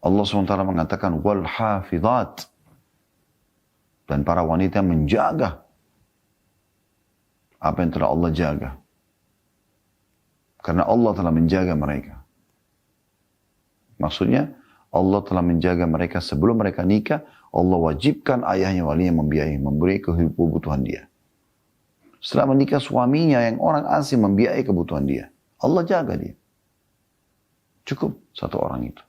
Allah SWT mengatakan wal hafizat, dan para wanita menjaga apa yang telah Allah jaga. Karena Allah telah menjaga mereka. Maksudnya Allah telah menjaga mereka sebelum mereka nikah. Allah wajibkan ayahnya walinya membiayai, memberi kebutuhan dia. Setelah menikah suaminya yang orang asing membiayai kebutuhan dia. Allah jaga dia. Cukup satu orang itu.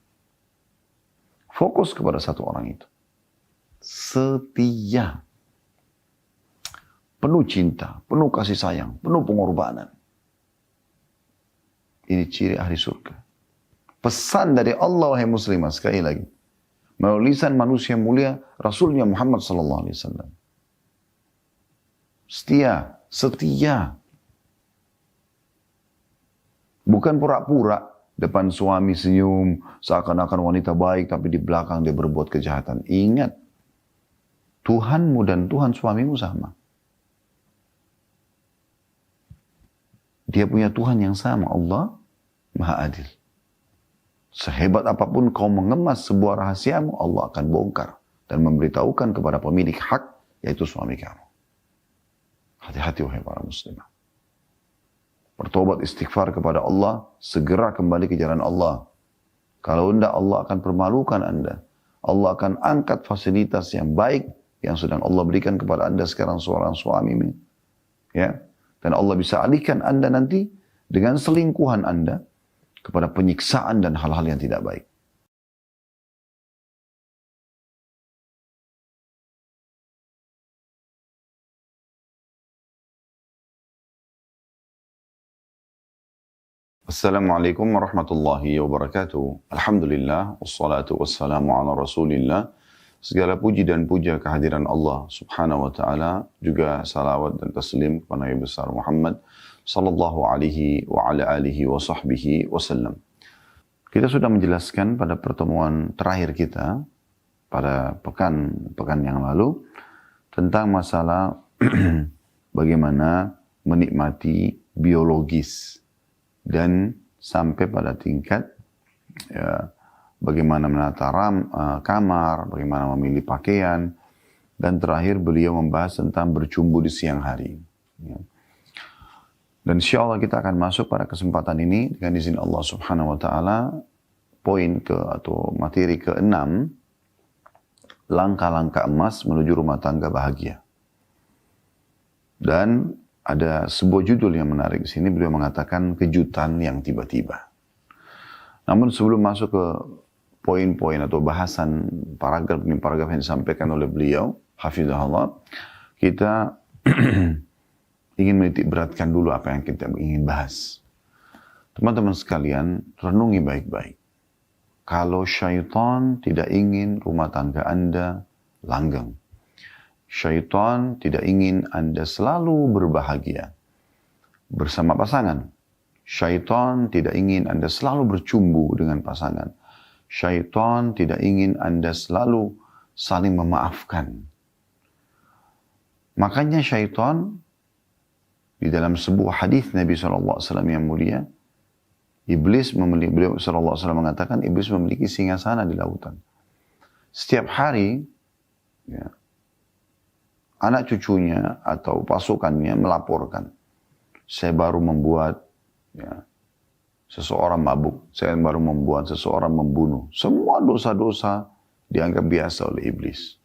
Fokus kepada satu orang itu. Setia. Penuh cinta, penuh kasih sayang, penuh pengorbanan. Ini ciri ahli surga. Pesan dari Allah, wahai muslimah, sekali lagi. Melalui lisan manusia mulia, Rasulnya Muhammad SAW. Setia. Bukan pura-pura. Depan suami senyum, seakan-akan wanita baik, tapi di belakang dia berbuat kejahatan. Ingat, Tuhanmu dan Tuhan suamimu sama. Dia punya Tuhan yang sama, Allah Maha Adil. Sehebat apapun kau mengemas sebuah rahasiamu, Allah akan bongkar dan memberitahukan kepada pemilik hak, yaitu suami kamu. Hati-hati wahai para muslimah. Bertobat istighfar kepada Allah, segera kembali ke jalan Allah. Kalau tidak, Allah akan permalukan Anda. Allah akan angkat fasilitas yang baik yang sedang Allah berikan kepada Anda sekarang seorang suami. Ya. Dan Allah bisa alihkan Anda nanti dengan selingkuhan Anda kepada penyiksaan dan hal-hal yang tidak baik. Assalamualaikum warahmatullahi wabarakatuh. Alhamdulillah, wassalatu wassalamu ala rasulillah. Segala puji dan puja kehadiran Allah subhanahu wa ta'ala. Juga salawat dan taslim kepada Nabi besar Muhammad sallallahu alaihi wa ala alihi wa sahbihi wasallam. Kita sudah menjelaskan pada pertemuan terakhir kita, pada pekan yang lalu, tentang masalah bagaimana menikmati biologis. Dan sampai pada tingkat ya, bagaimana menata kamar, bagaimana memilih pakaian, dan terakhir beliau membahas tentang bercumbu di siang hari. Ya. Dan insya Allah kita akan masuk pada kesempatan ini dengan izin Allah Subhanahu Wa Taala poin atau materi ke-6, langkah-langkah emas menuju rumah tangga bahagia. Dan ada sebuah judul yang menarik di sini, beliau mengatakan kejutan yang tiba-tiba. Namun sebelum masuk ke poin-poin atau bahasan paragraf demi paragraf yang disampaikan oleh beliau, hafizahullah, kita ingin menitik beratkan dulu apa yang kita ingin bahas. Teman-teman sekalian, renungi baik-baik. Kalau syaitan tidak ingin rumah tangga Anda langgeng, syaitan tidak ingin Anda selalu berbahagia bersama pasangan. Syaitan tidak ingin Anda selalu bercumbu dengan pasangan. Syaitan tidak ingin Anda selalu saling memaafkan. Makanya syaitan di dalam sebuah hadis Nabi SAW yang mulia, beliau SAW mengatakan, iblis memiliki singgasana di lautan. Setiap hari, ya, anak cucunya atau pasukannya melaporkan, saya baru membuat seseorang mabuk, saya baru membuat seseorang membunuh. Semua dosa-dosa dianggap biasa oleh iblis.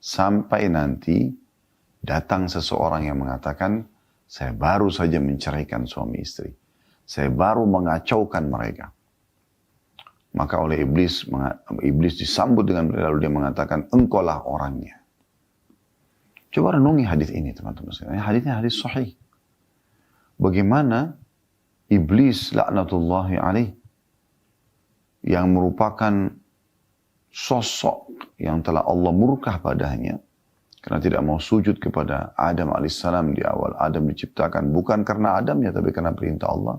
Sampai nanti datang seseorang yang mengatakan, saya baru saja menceraikan suami istri. Saya baru mengacaukan mereka. Maka oleh iblis disambut dengan lalu dia mengatakan, engkaulah orangnya. Coba renungi hadis ini teman-teman sekalian. Hadisnya hadis sahih. Bagaimana iblis laknatullahi alaih yang merupakan sosok yang telah Allah murkah padanya karena tidak mau sujud kepada Adam alaihissalam di awal Adam diciptakan, bukan karena Adamnya tapi karena perintah Allah.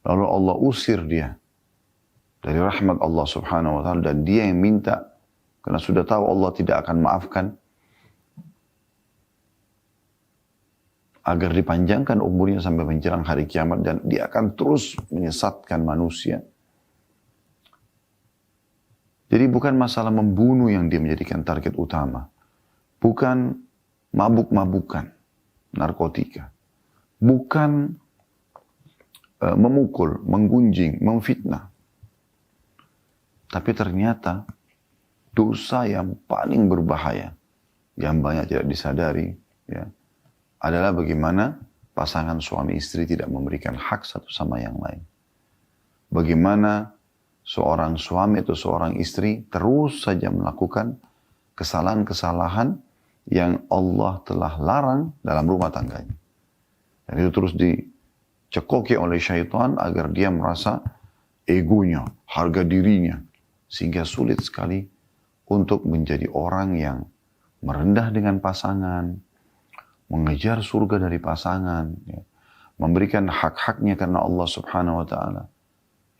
Lalu Allah usir dia dari rahmat Allah subhanahu wa ta'ala, dan dia yang minta karena sudah tahu Allah tidak akan maafkan, agar dipanjangkan umurnya sampai menjelang hari kiamat, dan dia akan terus menyesatkan manusia. Jadi bukan masalah membunuh yang dia menjadikan target utama. Bukan mabuk-mabukan, narkotika. Bukan memukul, menggunjing, memfitnah. Tapi ternyata dosa yang paling berbahaya, yang banyak tidak disadari, ya, adalah bagaimana pasangan suami istri tidak memberikan hak satu sama yang lain. Bagaimana seorang suami atau seorang istri terus saja melakukan kesalahan-kesalahan yang Allah telah larang dalam rumah tangganya. Dan itu terus dicekoki oleh syaitan agar dia merasa egonya, harga dirinya, sehingga sulit sekali untuk menjadi orang yang merendah dengan pasangan, mengejar surga dari pasangan, ya, memberikan hak-haknya karena Allah Subhanahu wa Ta'ala.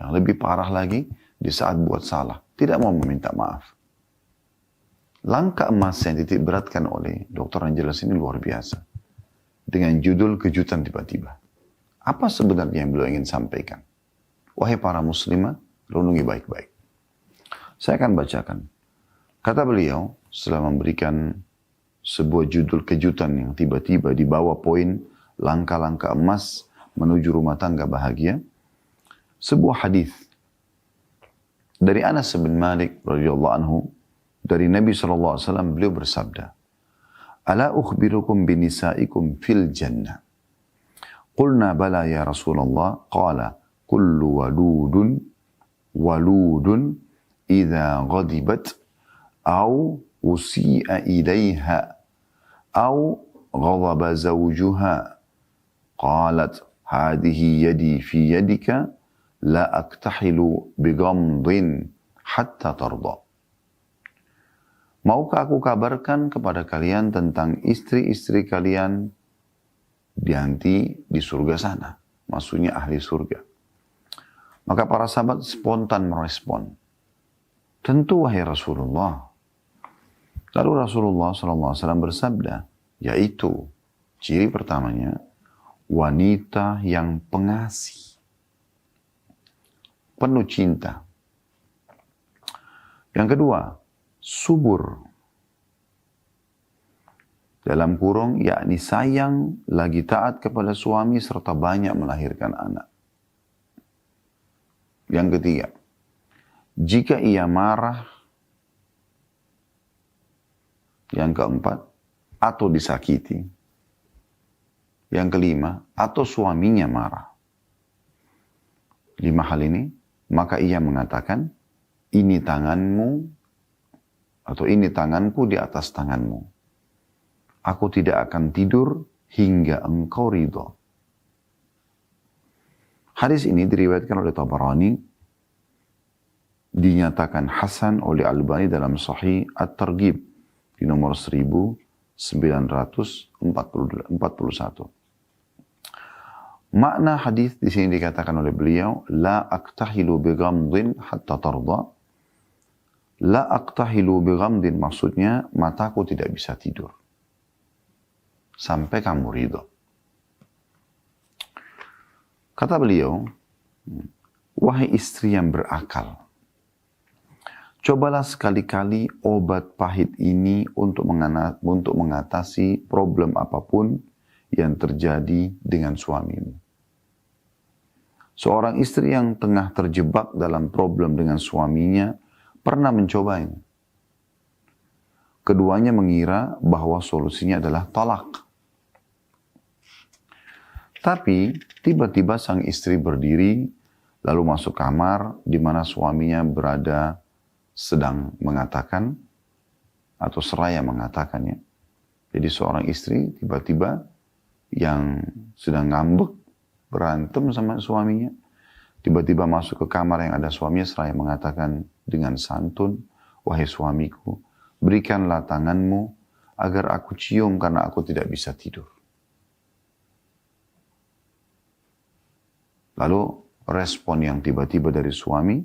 Yang lebih parah lagi, di saat buat salah, tidak mau meminta maaf. Langkah emas yang titik beratkan oleh Dr. Angeles ini luar biasa. Dengan judul kejutan tiba-tiba. Apa sebenarnya yang beliau ingin sampaikan? Wahai para muslimah, renungi baik-baik. Saya akan bacakan. Kata beliau, setelah memberikan sebuah judul kejutan yang tiba-tiba di bawah poin langkah-langkah emas menuju rumah tangga bahagia, sebuah hadis dari Anas bin Malik radhiyallahu anhu dari Nabi SAW, beliau bersabda, "Ala ukhbirukum binisaikum fil jannah." Qulna bala ya Rasulullah. Qala kullu waludun idza ghadibat aw usi'a ilaiha aw ghadaba zawjuha. Qalat hadhihi yadi fi yadika la aktahilu bigamdin hatta tarda. Maukah aku kabarkan kepada kalian tentang istri-istri kalian nanti di surga sana? Maksudnya ahli surga. Maka para sahabat spontan merespon, tentu wahai Rasulullah. Lalu Rasulullah SAW bersabda, yaitu ciri pertamanya, wanita yang pengasih, penuh cinta. Yang kedua, subur. Dalam kurung, yakni sayang, lagi taat kepada suami, serta banyak melahirkan anak. Yang ketiga, jika ia marah. Yang keempat, atau disakiti. Yang kelima, atau suaminya marah. 5 hal ini, maka ia mengatakan, ini tanganmu, atau ini tanganku di atas tanganmu. Aku tidak akan tidur hingga engkau ridho. Hadis ini diriwayatkan oleh Tabarani, dinyatakan Hasan oleh Albani dalam Sahih At-Targhib di nomor 1941. Makna hadis di sini dikatakan oleh beliau, la aktahilu bighamdin hatta tarda. La aktahilu bighamdin maksudnya mataku tidak bisa tidur sampai kamu ridho. Kata beliau, wahai istri yang berakal, cobalah sekali-kali obat pahit ini untuk mengatasi problem apapun yang terjadi dengan suamimu. Seorang istri yang tengah terjebak dalam problem dengan suaminya pernah mencobanya. Keduanya mengira bahwa solusinya adalah talak. Tapi tiba-tiba sang istri berdiri lalu masuk kamar di mana suaminya berada sedang mengatakan atau seraya mengatakannya. Jadi seorang istri tiba-tiba yang sedang ngambek, berantem sama suaminya, tiba-tiba masuk ke kamar yang ada suaminya seraya mengatakan dengan santun, wahai suamiku, berikanlah tanganmu agar aku cium karena aku tidak bisa tidur. Lalu respon yang tiba-tiba dari suami,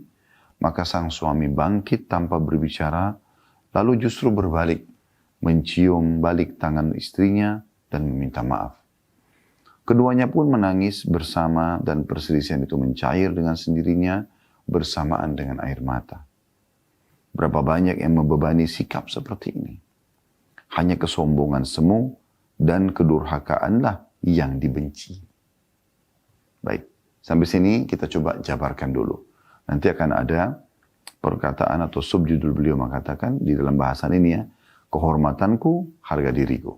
maka sang suami bangkit tanpa berbicara, lalu justru berbalik, mencium balik tangan istrinya dan meminta maaf. Keduanya pun menangis bersama dan perselisihan itu mencair dengan sendirinya bersamaan dengan air mata. Berapa banyak yang membebani sikap seperti ini. Hanya kesombongan semu dan kedurhakaanlah yang dibenci. Baik, sampai sini kita coba jabarkan dulu. Nanti akan ada perkataan atau subjudul beliau mengatakan di dalam bahasan ini ya, kehormatanku, harga diriku.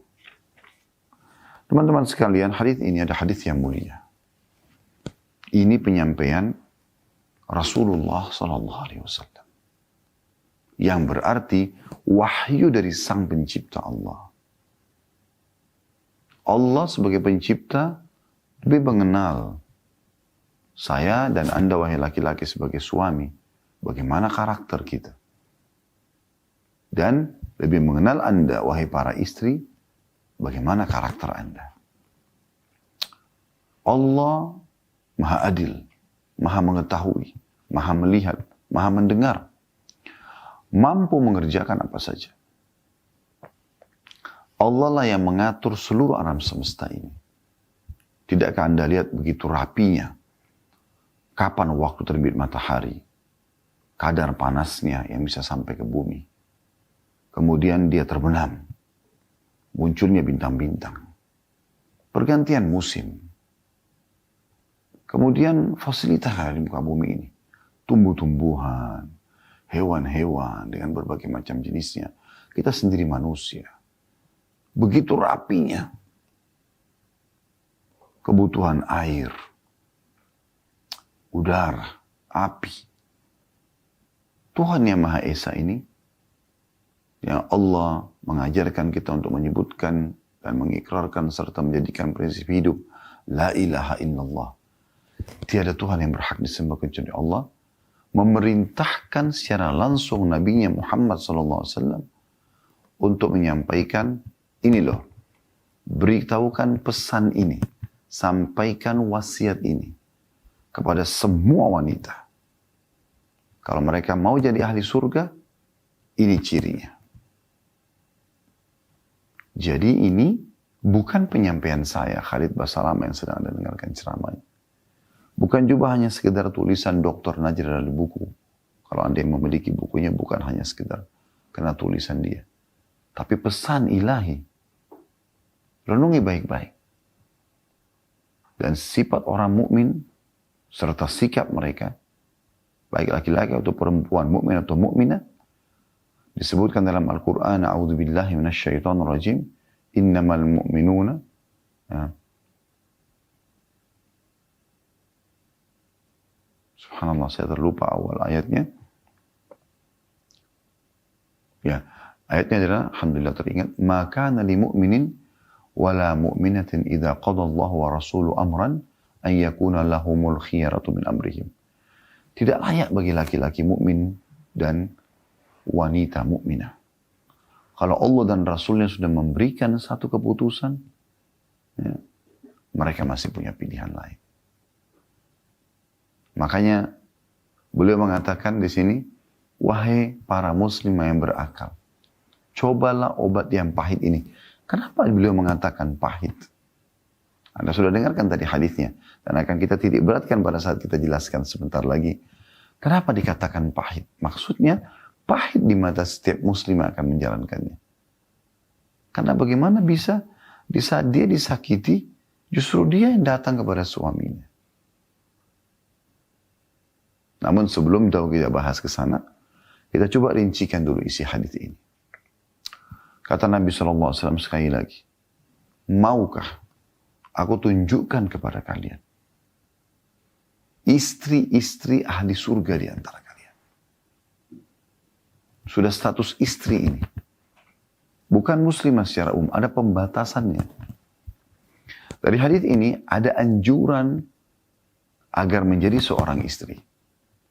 Teman-teman sekalian, hadis ini ada hadis yang mulia. Ini penyampaian Rasulullah SAW. Yang berarti wahyu dari Sang Pencipta Allah. Allah sebagai pencipta lebih mengenal saya dan Anda wahai laki-laki sebagai suami, bagaimana karakter kita. Dan lebih mengenal Anda wahai para istri, bagaimana karakter Anda. Allah Maha Adil, Maha Mengetahui, Maha Melihat, Maha Mendengar. Mampu mengerjakan apa saja. Allah lah yang mengatur seluruh alam semesta ini. Tidakkah Anda lihat begitu rapinya? Kapan waktu terbit matahari? Kadar panasnya yang bisa sampai ke bumi. Kemudian dia terbenam. Munculnya bintang-bintang. Pergantian musim. Kemudian fasilitas di muka bumi ini. Tumbuh-tumbuhan. Hewan-hewan dengan berbagai macam jenisnya. Kita sendiri manusia. Begitu rapinya. Kebutuhan air. Udara. Api. Tuhan yang Maha Esa ini. Yang Allah mengajarkan kita untuk menyebutkan dan mengikrarkan serta menjadikan prinsip hidup. La ilaha illallah. Tiada Tuhan yang berhak disembah kecuali Allah. Memerintahkan secara langsung Nabi-Nya Muhammad SAW untuk menyampaikan ini loh, beritahukan pesan ini, sampaikan wasiat ini kepada semua wanita. Kalau mereka mau jadi ahli surga, ini cirinya. Jadi ini bukan penyampaian saya, Khalid Basalamah yang sedang Anda dengarkan ceramahnya. Bukan juga hanya sekedar tulisan Dr. Najjar dari buku. Kalau Anda yang memiliki bukunya bukan hanya sekedar kena tulisan dia. Tapi pesan ilahi. Renungi baik-baik. Dan sifat orang mukmin serta sikap mereka, baik laki-laki atau perempuan, mukmin atau mukminah, disebutkan dalam Al-Quran, A'udzubillahi minasyaitonirrajim, innamal mu'minuna, ya. Subhanallah, saya terlupa awal ayatnya. Ya, ayatnya adalah, alhamdulillah teringat, ma kana li mu'minin wala mu'minatin idza qada Allah wa rasuluhu amran an yakuna lahumul khiyaratu min amrihim. Tidak layak bagi laki-laki mukmin dan wanita mukminah. Kalau Allah dan Rasulnya sudah memberikan satu keputusan, ya, mereka masih punya pilihan lain. Makanya beliau mengatakan di sini, wahai para muslim yang berakal, cobalah obat yang pahit ini. Kenapa beliau mengatakan pahit? Anda sudah dengarkan tadi hadisnya, dan akan kita titik beratkan pada saat kita jelaskan sebentar lagi. Kenapa dikatakan pahit? Maksudnya pahit di mata setiap muslim yang akan menjalankannya. Karena bagaimana bisa di saat dia disakiti, justru dia yang datang kepada suaminya. Namun sebelum kita bahas ke sana, kita coba rincikan dulu isi hadis ini. Kata Nabi SAW sekali lagi, maukah aku tunjukkan kepada kalian istri-istri ahli surga di antara kalian? Sudah status istri ini. Bukan muslimah secara umum, ada pembatasannya. Dari hadis ini ada anjuran agar menjadi seorang istri.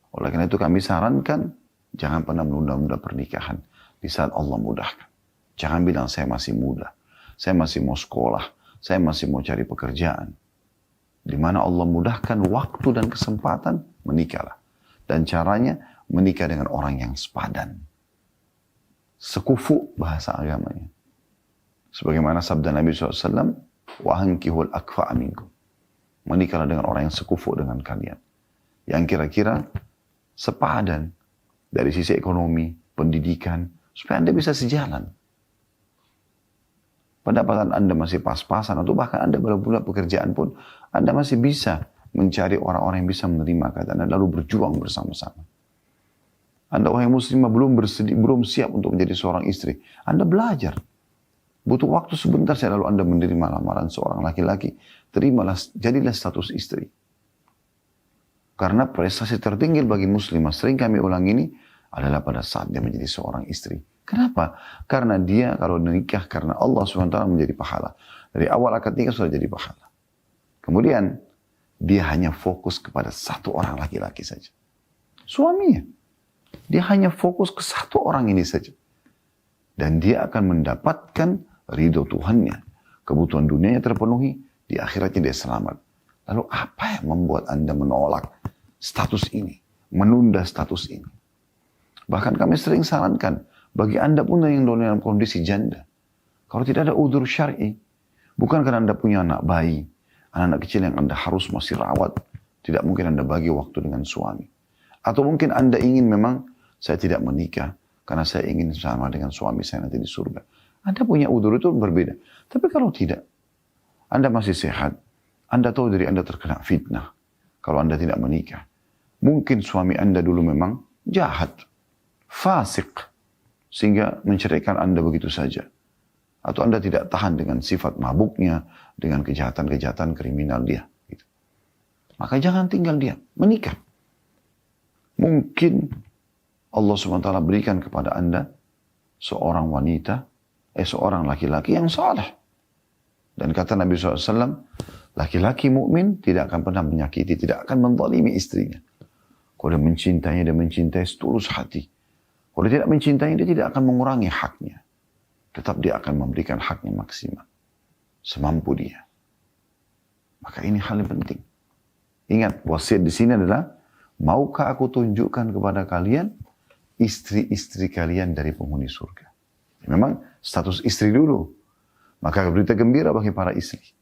Oleh karena itu kami sarankan, jangan pernah menunda-nunda pernikahan di saat Allah mudahkan. Jangan bilang saya masih muda, saya masih mau sekolah, saya masih mau cari pekerjaan. Di mana Allah mudahkan waktu dan kesempatan, menikahlah. Dan caranya menikah dengan orang yang sepadan. Sekufu bahasa agamanya. Sebagaimana sabda Nabi SAW, وَهَنْكِهُ الْأَكْفَأَ مِنْكُمْ. Menikahlah dengan orang yang sekufu dengan kalian. Yang kira-kira sepadan dari sisi ekonomi, pendidikan, supaya Anda bisa sejalan. Pendapatan Anda masih pas-pasan, atau bahkan Anda belum punya pekerjaan pun, Anda masih bisa mencari orang-orang yang bisa menerima kata Anda, lalu berjuang bersama-sama. Anda orang muslimah belum siap untuk menjadi seorang istri. Anda belajar. Butuh waktu sebentar saja lalu Anda menerima lamaran seorang laki-laki. Terimalah, jadilah status istri. Karena prestasi tertinggi bagi muslimah, sering kami ulang ini, adalah pada saat dia menjadi seorang istri. Kenapa? Karena dia kalau menikah karena Allah SWT menjadi pahala. Dari awal akad nikah sudah jadi pahala. Kemudian, dia hanya fokus kepada satu orang laki-laki saja. Suaminya. Dia hanya fokus ke satu orang ini saja. Dan dia akan mendapatkan ridho Tuhannya. Kebutuhan dunianya terpenuhi, di akhiratnya dia selamat. Lalu apa yang membuat Anda menolak status ini? Menunda status ini? Bahkan kami sering sarankan, bagi Anda pun yang dalam kondisi janda. Kalau tidak ada udzur syar'i, bukan karena Anda punya anak bayi, anak-anak kecil yang Anda harus masih rawat, tidak mungkin Anda bagi waktu dengan suami. Atau mungkin Anda ingin memang, saya tidak menikah, karena saya ingin sama dengan suami saya nanti di surga. Anda punya udzur itu berbeda. Tapi kalau tidak, Anda masih sehat, Anda tahu diri Anda terkena fitnah. Kalau Anda tidak menikah. Mungkin suami Anda dulu memang jahat, fasik, sehingga menceraikan Anda begitu saja. Atau Anda tidak tahan dengan sifat mabuknya, dengan kejahatan-kejahatan kriminal dia. Gitu. Maka jangan tinggal dia, menikah. Mungkin Allah SWT berikan kepada Anda seorang wanita, seorang laki-laki yang saleh. Dan kata Nabi SAW, laki-laki mukmin tidak akan pernah menyakiti, tidak akan menzalimi istrinya. Kalau dia mencintainya, dia mencintai setulus hati. Kalau dia tidak mencintainya, dia tidak akan mengurangi haknya. Tetap dia akan memberikan haknya maksimal. Semampu dia. Maka ini hal yang penting. Ingat, wasiat di sini adalah, maukah aku tunjukkan kepada kalian istri-istri kalian dari penghuni surga? Memang status istri dulu. Maka berita gembira bagi para istri.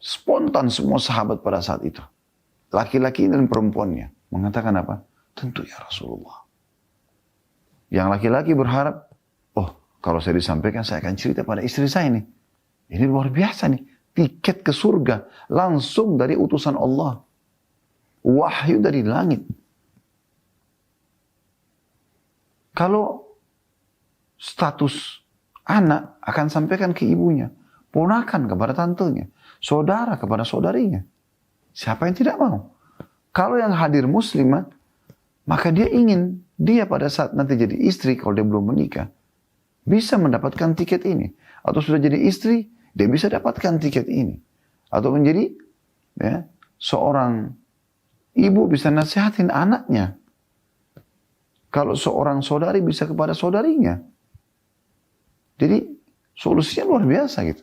Spontan semua sahabat pada saat itu. Laki-laki dan perempuannya. Mengatakan apa? Tentu ya Rasulullah. Yang laki-laki berharap, oh kalau saya disampaikan saya akan cerita pada istri saya nih. Ini luar biasa nih. Tiket ke surga. Langsung dari utusan Allah. Wahyu dari langit. Kalau status anak akan sampaikan ke ibunya. Ponakan kepada tantenya. Saudara kepada saudarinya. Siapa yang tidak mau? Kalau yang hadir muslimah, maka dia ingin, dia pada saat nanti jadi istri, kalau dia belum menikah, bisa mendapatkan tiket ini. Atau sudah jadi istri, dia bisa dapatkan tiket ini. Atau menjadi seorang ibu bisa nasihatin anaknya. Kalau seorang saudari bisa kepada saudarinya. Jadi solusinya luar biasa gitu.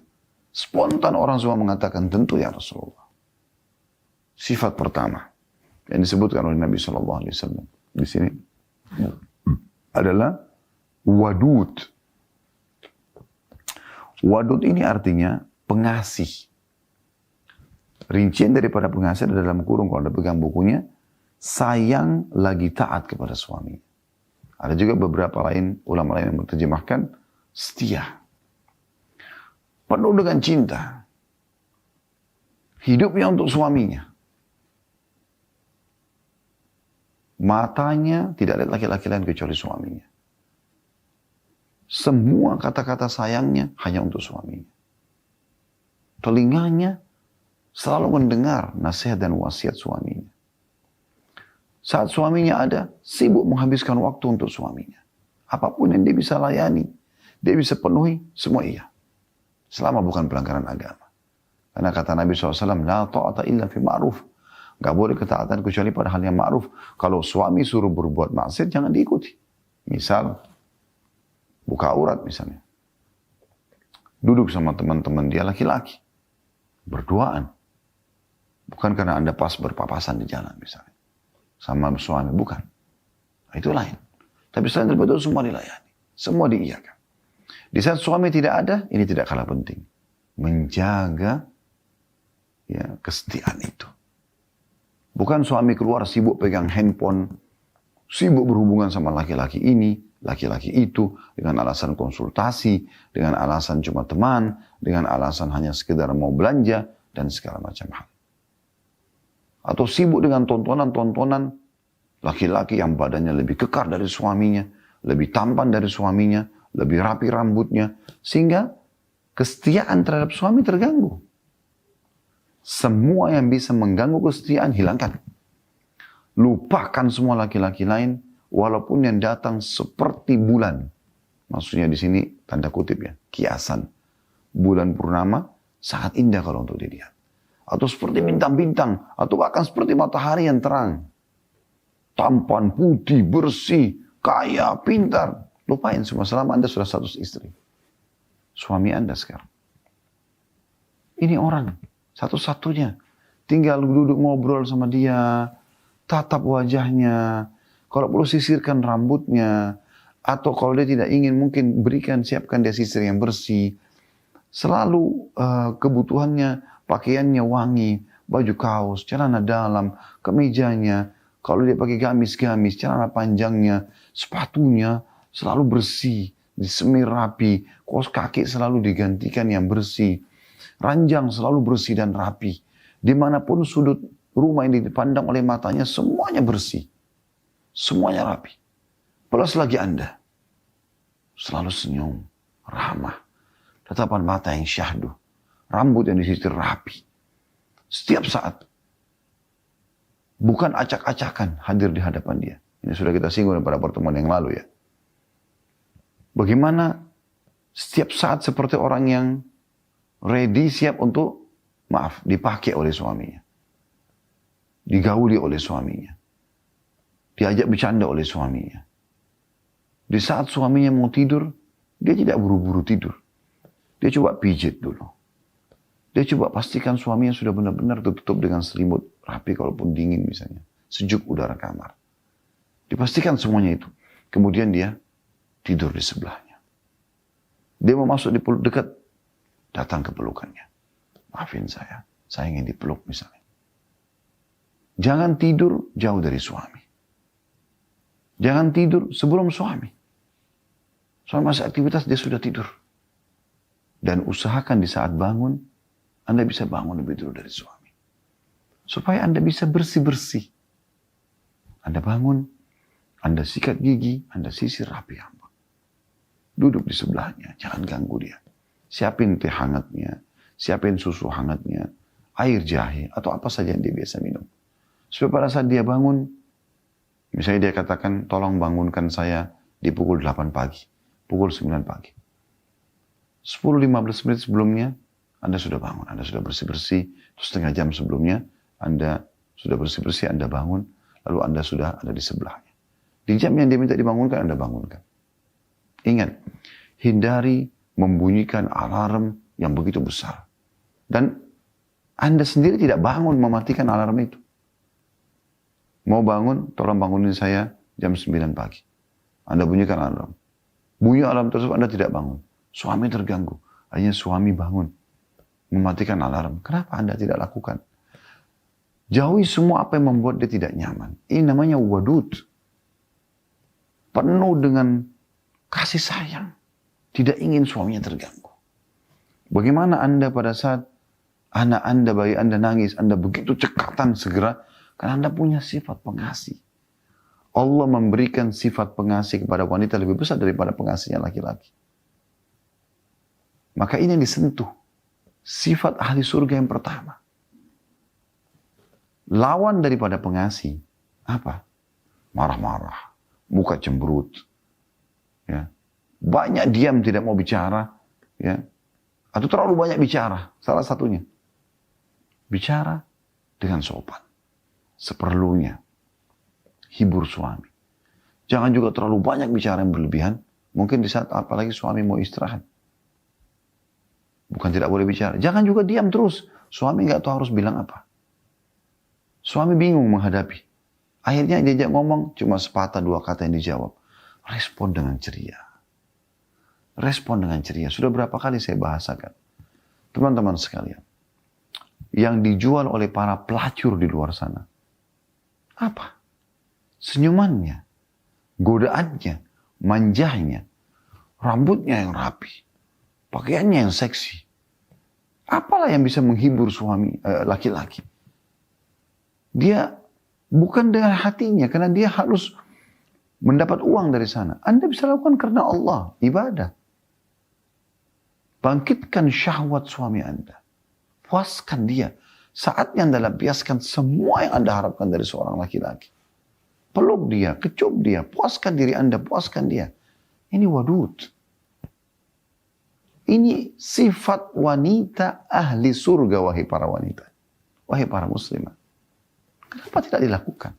Spontan orang semua mengatakan tentu ya Rasulullah. Sifat pertama yang disebutkan oleh Nabi SAW di sini adalah wadud. Wadud ini artinya pengasih. Rincian daripada pengasih ada dalam kurung kalau Anda pegang bukunya, sayang lagi taat kepada suami. Ada juga beberapa ulama lain yang menerjemahkan setia. Penuh dengan cinta. Hidupnya untuk suaminya. Matanya tidak lihat laki-laki lain kecuali suaminya. Semua kata-kata sayangnya hanya untuk suaminya. Telinganya selalu mendengar nasihat dan wasiat suaminya. Saat suaminya ada, sibuk menghabiskan waktu untuk suaminya. Apapun yang dia bisa layani, dia bisa penuhi, semua iya. Selama bukan pelanggaran agama. Karena kata Nabi SAW, la ta'ata illa fi ma'ruf. Gak boleh ketaatan kecuali pada hal yang ma'ruf. Kalau suami suruh berbuat maksiat, jangan diikuti. Misal, buka aurat misalnya. Duduk sama teman-teman dia laki-laki. Berduaan. Bukan karena Anda pas berpapasan di jalan misalnya. Sama suami, bukan. Nah, itu lain. Tapi selain daripada itu semua dilayani. Semua diiyakan. Di saat suami tidak ada, ini tidak kalah penting. Menjaga kesetiaan itu. Bukan suami keluar sibuk pegang handphone, Sibuk berhubungan sama laki-laki ini, laki-laki itu, dengan alasan konsultasi, dengan alasan cuma teman, dengan alasan hanya sekedar mau belanja, dan segala macam hal. Atau sibuk dengan tontonan-tontonan laki-laki yang badannya lebih kekar dari suaminya, lebih tampan dari suaminya, lebih rapi rambutnya, sehingga kesetiaan terhadap suami terganggu. Semua yang bisa mengganggu kesetiaan, hilangkan. Lupakan semua laki-laki lain, walaupun yang datang seperti bulan. Maksudnya di sini tanda kutip ya, kiasan. Bulan purnama sangat indah kalau untuk dilihat. Atau seperti bintang-bintang, atau bahkan seperti matahari yang terang. Tampan, putih, bersih, kaya, pintar. Lupain semua selama Anda sudah status istri. Suami Anda sekarang. Ini orang, satu-satunya. Tinggal duduk ngobrol sama dia, tatap wajahnya, kalau perlu sisirkan rambutnya, atau kalau dia tidak ingin mungkin siapkan dia sisir yang bersih. Selalu kebutuhannya, pakaiannya wangi, baju kaos, celana dalam, kemejanya, kalau dia pakai gamis-gamis, celana panjangnya, sepatunya selalu bersih, disemir rapi, kaos kaki selalu digantikan yang bersih, ranjang selalu bersih dan rapi. Dimanapun sudut rumah yang dipandang oleh matanya, semuanya bersih. Semuanya rapi. Plus lagi Anda. Selalu senyum, ramah. Tatapan mata yang syahdu. Rambut yang disisir rapi. Setiap saat. Bukan acak-acakan hadir di hadapan dia. Ini sudah kita singgung pada pertemuan yang lalu ya. Bagaimana setiap saat seperti orang yang ready, siap untuk, dipakai oleh suaminya. Digauli oleh suaminya. Diajak bercanda oleh suaminya. Di saat suaminya mau tidur, dia tidak buru-buru tidur. Dia coba pijit dulu. Dia coba pastikan suaminya sudah benar-benar tertutup dengan selimut rapi kalaupun dingin misalnya. Sejuk udara kamar. Dipastikan semuanya itu. Kemudian dia tidur di sebelahnya. Dia mau masuk di peluk dekat, datang ke pelukannya. Maafin saya ingin dipeluk misalnya. Jangan tidur jauh dari suami. Jangan tidur sebelum suami. Suami masih aktivitas, dia sudah tidur. Dan usahakan di saat bangun, Anda bisa bangun lebih dulu dari suami. Supaya Anda bisa bersih-bersih. Anda bangun, Anda sikat gigi, Anda sisir rapi rambut. Duduk di sebelahnya, jangan ganggu dia. Siapin teh hangatnya, siapin susu hangatnya, air jahe, atau apa saja yang dia biasa minum. Supaya pada saat dia bangun, misalnya dia katakan, tolong bangunkan saya di pukul 8 pagi, pukul 9 pagi. 10-15 menit sebelumnya, Anda sudah bangun, Anda sudah bersih-bersih, terus setengah jam sebelumnya, Anda sudah bersih-bersih, Anda bangun, lalu Anda sudah ada di sebelahnya. Di jam yang dia minta dibangunkan, Anda bangunkan. Ingat, hindari membunyikan alarm yang begitu besar. Dan Anda sendiri tidak bangun mematikan alarm itu. Mau bangun, tolong bangunin saya jam 9 pagi. Anda bunyikan alarm. Bunyi alarm tersebut Anda tidak bangun. Suami terganggu. Akhirnya suami bangun. Mematikan alarm. Kenapa Anda tidak lakukan? Jauhi semua apa yang membuat dia tidak nyaman. Ini namanya wadud. Penuh dengan kasih sayang. Tidak ingin suaminya terganggu. Bagaimana Anda pada saat anak Anda, bayi Anda nangis, Anda begitu cekatan segera, karena Anda punya sifat pengasih. Allah memberikan sifat pengasih kepada wanita lebih besar daripada pengasihnya laki-laki. Maka ini yang disentuh. Sifat ahli surga yang pertama. Lawan daripada pengasih, apa? Marah-marah, muka cemberut, ya. Banyak diam, tidak mau bicara, ya. Atau terlalu banyak bicara, salah satunya. Bicara dengan sopan, seperlunya. Hibur suami. Jangan juga terlalu banyak bicara yang berlebihan, mungkin di saat apalagi suami mau istirahat. Bukan tidak boleh bicara. Jangan juga diam terus. Suami nggak tahu harus bilang apa. Suami bingung menghadapi. Akhirnya diajak ngomong, cuma sepatah dua kata yang dijawab. Respon dengan ceria. Respon dengan ceria. Sudah berapa kali saya bahasakan. Teman-teman sekalian. Yang dijual oleh para pelacur di luar sana. Apa? Senyumannya. godaannya, manjanya, rambutnya yang rapi, pakaiannya yang seksi. Apalah yang bisa menghibur suami laki-laki? Dia bukan dengan hatinya, karena dia harus mendapat uang dari sana. Anda bisa lakukan karena Allah, ibadah. Bangkitkan syahwat suami Anda. Puaskan dia. Saatnya Anda lampiaskan semua yang Anda harapkan dari seorang laki-laki. Peluk dia, kecup dia, puaskan diri Anda, puaskan dia. Ini wadud. Ini sifat wanita ahli surga, wahai para wanita. Wahai para muslimah. Kenapa tidak dilakukan?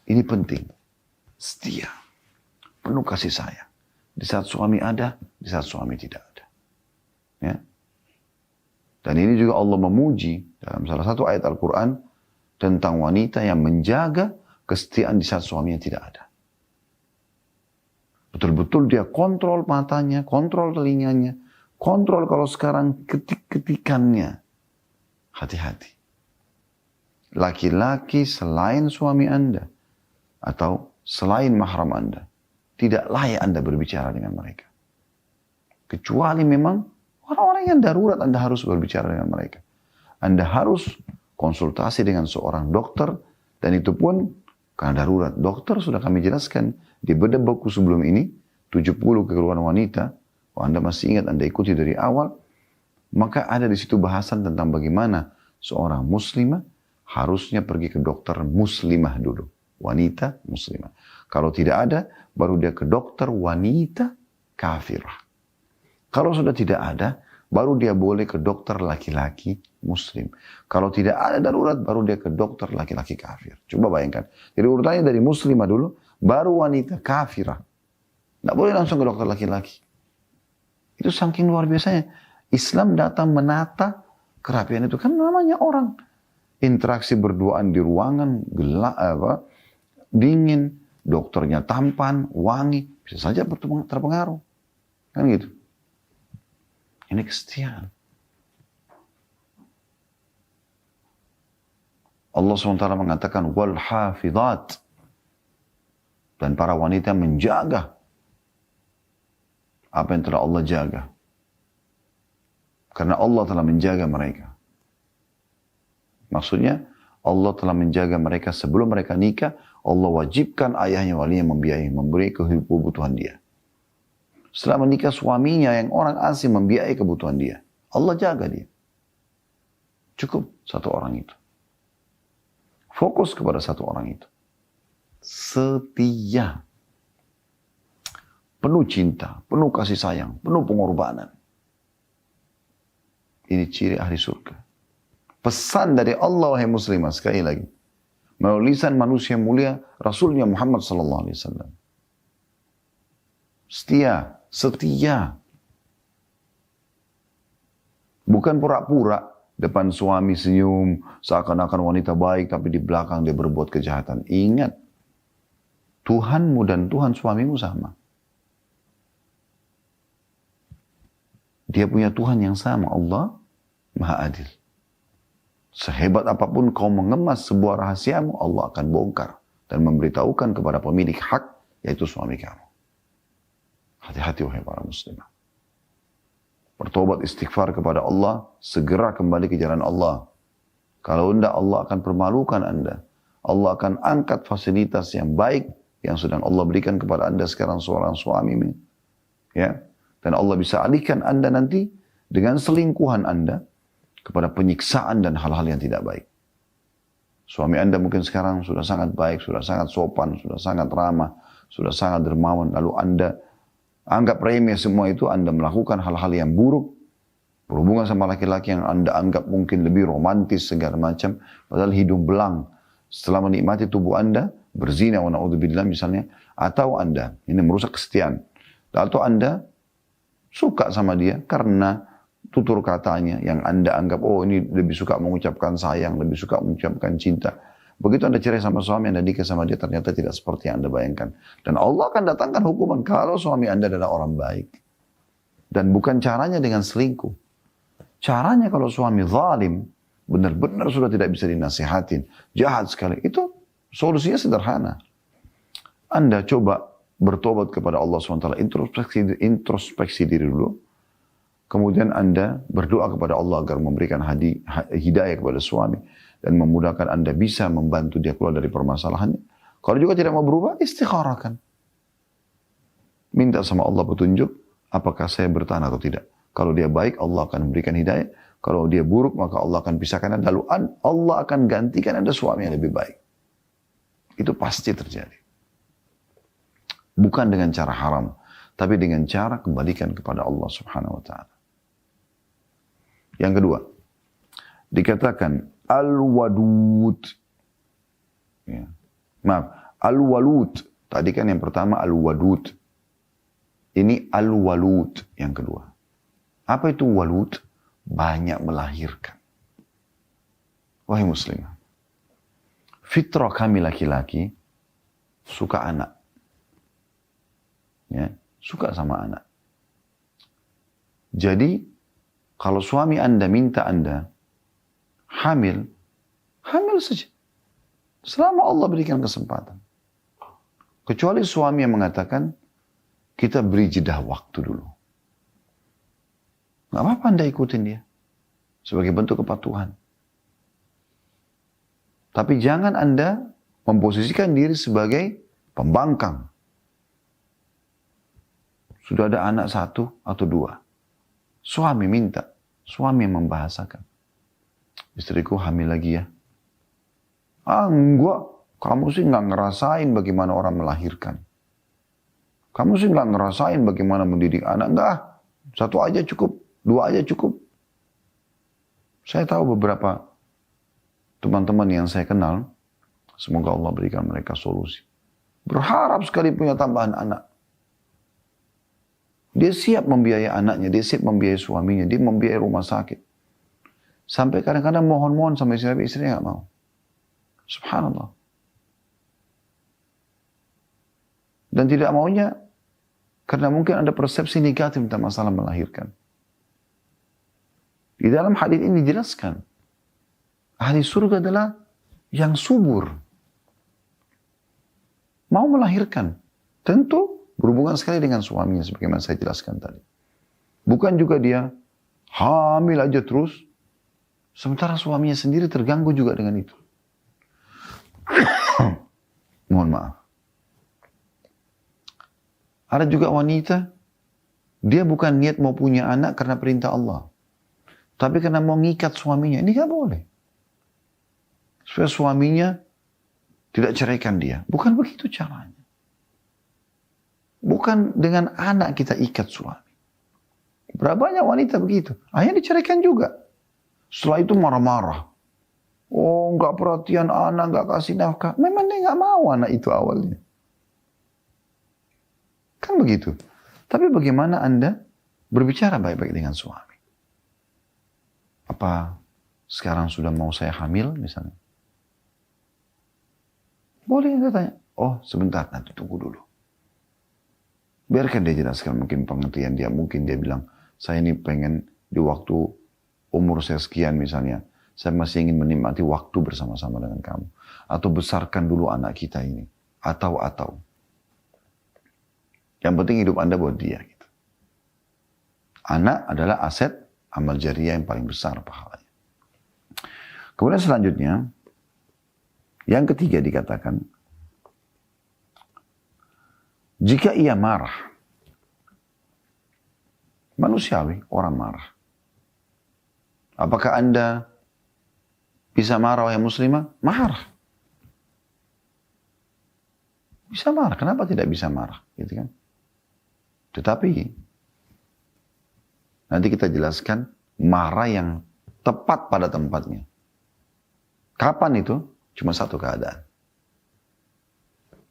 Ini penting. Setia. Penuh kasih sayang. Di saat suami ada, di saat suami tidak ada. Ya. Dan ini juga Allah memuji dalam salah satu ayat Al-Quran tentang wanita yang menjaga kesetiaan di saat suaminya tidak ada. Betul-betul dia kontrol matanya, kontrol telinganya, kontrol kalau sekarang ketik-ketikannya. Hati-hati. Laki-laki selain suami Anda atau selain mahram Anda, tidak layak Anda berbicara dengan mereka. Kecuali memang orang-orang yang darurat Anda harus berbicara dengan mereka. Anda harus konsultasi dengan seorang dokter, dan itu pun karena darurat. Dokter sudah kami jelaskan di bedah buku sebelum ini, 70 kekeluaran wanita. Kalau Anda masih ingat, Anda ikuti dari awal, maka ada di situ bahasan tentang bagaimana seorang muslimah harusnya pergi ke dokter muslimah dulu. Wanita muslimah. Kalau tidak ada, baru dia ke dokter wanita kafirah. Kalau sudah tidak ada, baru dia boleh ke dokter laki-laki muslim. Kalau tidak ada darurat, baru dia ke dokter laki-laki kafir. Coba bayangkan. Jadi urutannya dari muslimah dulu, baru wanita kafirah. Tidak boleh langsung ke dokter laki-laki. Itu saking luar biasanya. Islam datang menata kerapian itu. Kan namanya orang. Interaksi berduaan di ruangan, gelap, dingin, dokternya tampan, wangi. Bisa saja terpengaruh. Kan gitu. Ini kesetiaan. Allah SWT mengatakan wal hafidhat, dan para wanita menjaga apa yang telah Allah jaga. Karena Allah telah menjaga mereka. Maksudnya Allah telah menjaga mereka sebelum mereka nikah. Allah wajibkan ayahnya walinya membiayai, memberi kebutuhan dia. Setelah menikah suaminya yang orang asing membiayai kebutuhan dia. Allah jaga dia. Cukup satu orang itu. Fokus kepada satu orang itu. Setia. Penuh cinta, penuh kasih sayang, penuh pengorbanan. Ini ciri ahli surga. Pesan dari Allah, wahai muslimah, sekali lagi. Melalui lisan manusia mulia, Rasulnya Muhammad SAW. Setia. Bukan pura-pura depan suami senyum, seakan-akan wanita baik, tapi di belakang dia berbuat kejahatan. Ingat, Tuhanmu dan Tuhan suamimu sama. Dia punya Tuhan yang sama, Allah Maha Adil. Sehebat apapun kau mengemas sebuah rahasiamu, Allah akan bongkar dan memberitahukan kepada pemilik hak, yaitu suami kamu. Hati-hati wahai para muslimah. Bertobat istighfar kepada Allah, segera kembali ke jalan Allah. Kalau tidak, Allah akan permalukan Anda. Allah akan angkat fasilitas yang baik yang sedang Allah berikan kepada Anda sekarang seorang suami. Ya. Dan Allah bisa alihkan Anda nanti dengan selingkuhan Anda kepada penyiksaan dan hal-hal yang tidak baik. Suami Anda mungkin sekarang sudah sangat baik, sudah sangat sopan, sudah sangat ramah, sudah sangat dermawan. Lalu Anda anggap remeh semua itu, Anda melakukan hal-hal yang buruk, berhubungan sama laki-laki yang Anda anggap mungkin lebih romantis segala macam, padahal hidung belang setelah menikmati tubuh Anda, berzina wa na'udzubillah misalnya, atau Anda ini merusak kesetiaan, atau Anda suka sama dia karena tutur katanya yang Anda anggap, oh ini lebih suka mengucapkan sayang, lebih suka mengucapkan cinta. Begitu Anda cerai sama suami, Anda nikah sama dia, ternyata tidak seperti yang Anda bayangkan. Dan Allah akan datangkan hukuman kalau suami Anda adalah orang baik. Dan bukan caranya dengan selingkuh. Caranya kalau suami zalim, benar-benar sudah tidak bisa dinasihatin, jahat sekali, itu Solusinya sederhana. Anda coba bertobat kepada Allah SWT, introspeksi diri dulu. Kemudian Anda berdoa kepada Allah agar memberikan hidayah kepada suami dan memudahkan Anda bisa membantu dia keluar dari permasalahannya. Kalau juga tidak mau berubah, istikharahkan. Minta sama Allah petunjuk, apakah saya bertahan atau tidak. Kalau dia baik, Allah akan memberikan hidayah. Kalau dia buruk, maka Allah akan pisahkan Anda. Lalu Allah akan gantikan Anda suami yang lebih baik. Itu pasti terjadi. Bukan dengan cara haram, tapi dengan cara kembalikan kepada Allah Subhanahu wa Ta'ala. Yang kedua, dikatakan al-wadud. Ya. Maaf, al-walud. Tadi kan yang pertama al-wadud. Ini al-walud yang kedua. Apa itu walud? Banyak melahirkan. Wahai muslimah, fitrah kami laki-laki suka anak. Ya, suka sama anak. Jadi, kalau suami Anda minta Anda hamil, hamil saja. Selama Allah berikan kesempatan. Kecuali suami yang mengatakan, kita beri jeda waktu dulu. Gak apa-apa Anda ikutin dia. Sebagai bentuk kepatuhan. Tapi jangan Anda memposisikan diri sebagai pembangkang. Sudah ada anak 1 atau 2. Suami minta, suami yang membahasakan. Istriku hamil lagi ya. Enggak, kamu sih nggak ngerasain bagaimana orang melahirkan. Kamu sih nggak ngerasain bagaimana mendidik anak. Enggak, 1 aja cukup, 2 aja cukup. Saya tahu beberapa teman-teman yang saya kenal, semoga Allah berikan mereka solusi. Berharap sekali punya tambahan anak. Dia siap membiayai anaknya, dia siap membiayai suaminya, dia membiayai rumah sakit. Sampai kadang-kadang mohon-mohon sama istrinya nggak mau. Subhanallah. Dan tidak maunya karena mungkin ada persepsi negatif tentang masalah melahirkan. Di dalam hadis ini dijelaskan, ahli surga adalah yang subur. Mau melahirkan, tentu berhubungan sekali dengan suaminya sebagaimana saya jelaskan tadi. Bukan juga dia hamil aja terus, sementara suaminya sendiri terganggu juga dengan itu. Mohon maaf. Ada juga wanita, dia bukan niat mau punya anak karena perintah Allah. Tapi karena mau ngikat suaminya, ini gak boleh. Supaya suaminya tidak ceraikan dia. Bukan begitu caranya. Bukan dengan anak kita ikat suami. Berapa banyak wanita begitu. Akhirnya diceraikan juga. Setelah itu marah-marah. Oh, nggak perhatian anak, nggak kasih nafkah. Memang dia nggak mau anak itu awalnya. Kan begitu. Tapi bagaimana Anda berbicara baik-baik dengan suami? Apa sekarang sudah mau saya hamil misalnya? Boleh Anda tanya. Oh, sebentar, nanti tunggu dulu. Biarkan dia jelaskan mungkin pengertian dia. Mungkin dia bilang, saya ini pengen di waktu umur saya sekian misalnya. Saya masih ingin menikmati waktu bersama-sama dengan kamu. Atau besarkan dulu anak kita ini. Atau. Yang penting hidup Anda buat dia. Gitu. Anak adalah aset amal jariah yang paling besar pahalanya. Kemudian selanjutnya, yang ketiga dikatakan, jika ia marah, manusiawi, orang marah. Apakah Anda bisa marah wahai muslimah? Marah. Bisa marah, kenapa tidak bisa marah? Gitu kan? Tetapi, nanti kita jelaskan marah yang tepat pada tempatnya. Kapan itu? Cuma satu keadaan.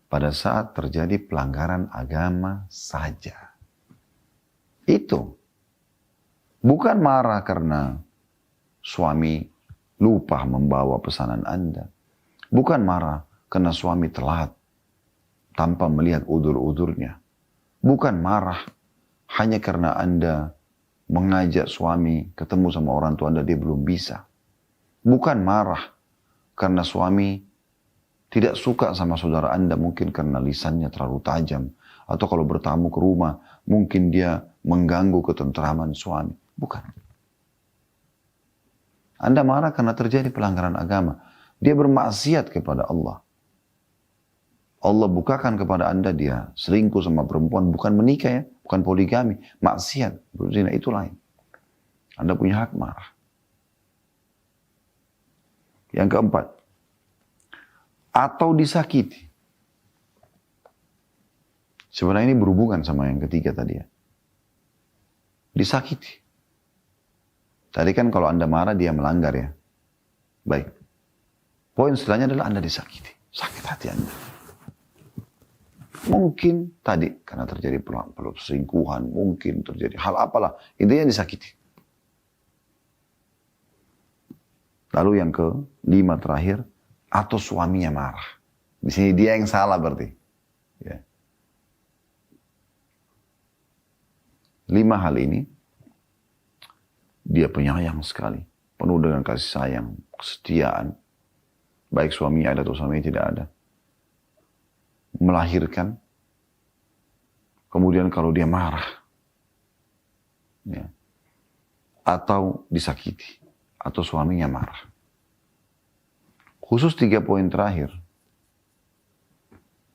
Pada saat terjadi pelanggaran agama saja. Itu. Bukan marah karena suami lupa membawa pesanan Anda. Bukan marah karena suami telat tanpa melihat udur-udurnya. Bukan marah hanya karena Anda mengajak suami ketemu sama orang tua Anda, dia belum bisa. Bukan marah karena suami Tidak suka sama saudara Anda mungkin karena lisannya terlalu tajam. Atau kalau bertamu ke rumah, mungkin dia mengganggu ketentraman suami. Bukan. Anda marah karena terjadi pelanggaran agama. Dia bermaksiat kepada Allah. Allah bukakan kepada Anda dia selingkuh sama perempuan, bukan menikah ya, bukan poligami, maksiat, berzina, itu lain. Anda punya hak marah. Yang keempat, atau disakiti. Sebenarnya ini berhubungan sama yang ketiga tadi ya. Disakiti. Tadi kan kalau Anda marah dia melanggar ya. Baik. Poin setelahnya adalah Anda disakiti. Sakit hati Anda. Mungkin tadi karena terjadi perselingkuhan, mungkin terjadi hal apalah, intinya disakiti. Lalu yang kelima terakhir, atau suaminya marah. Di sini dia yang salah berarti. Ya. 5 hal ini, dia penyayang sekali, penuh dengan kasih sayang, kesetiaan, baik suaminya ada atau suaminya tidak ada. Melahirkan, kemudian kalau dia marah, ya, atau disakiti, atau suaminya marah. Khusus 3 poin terakhir,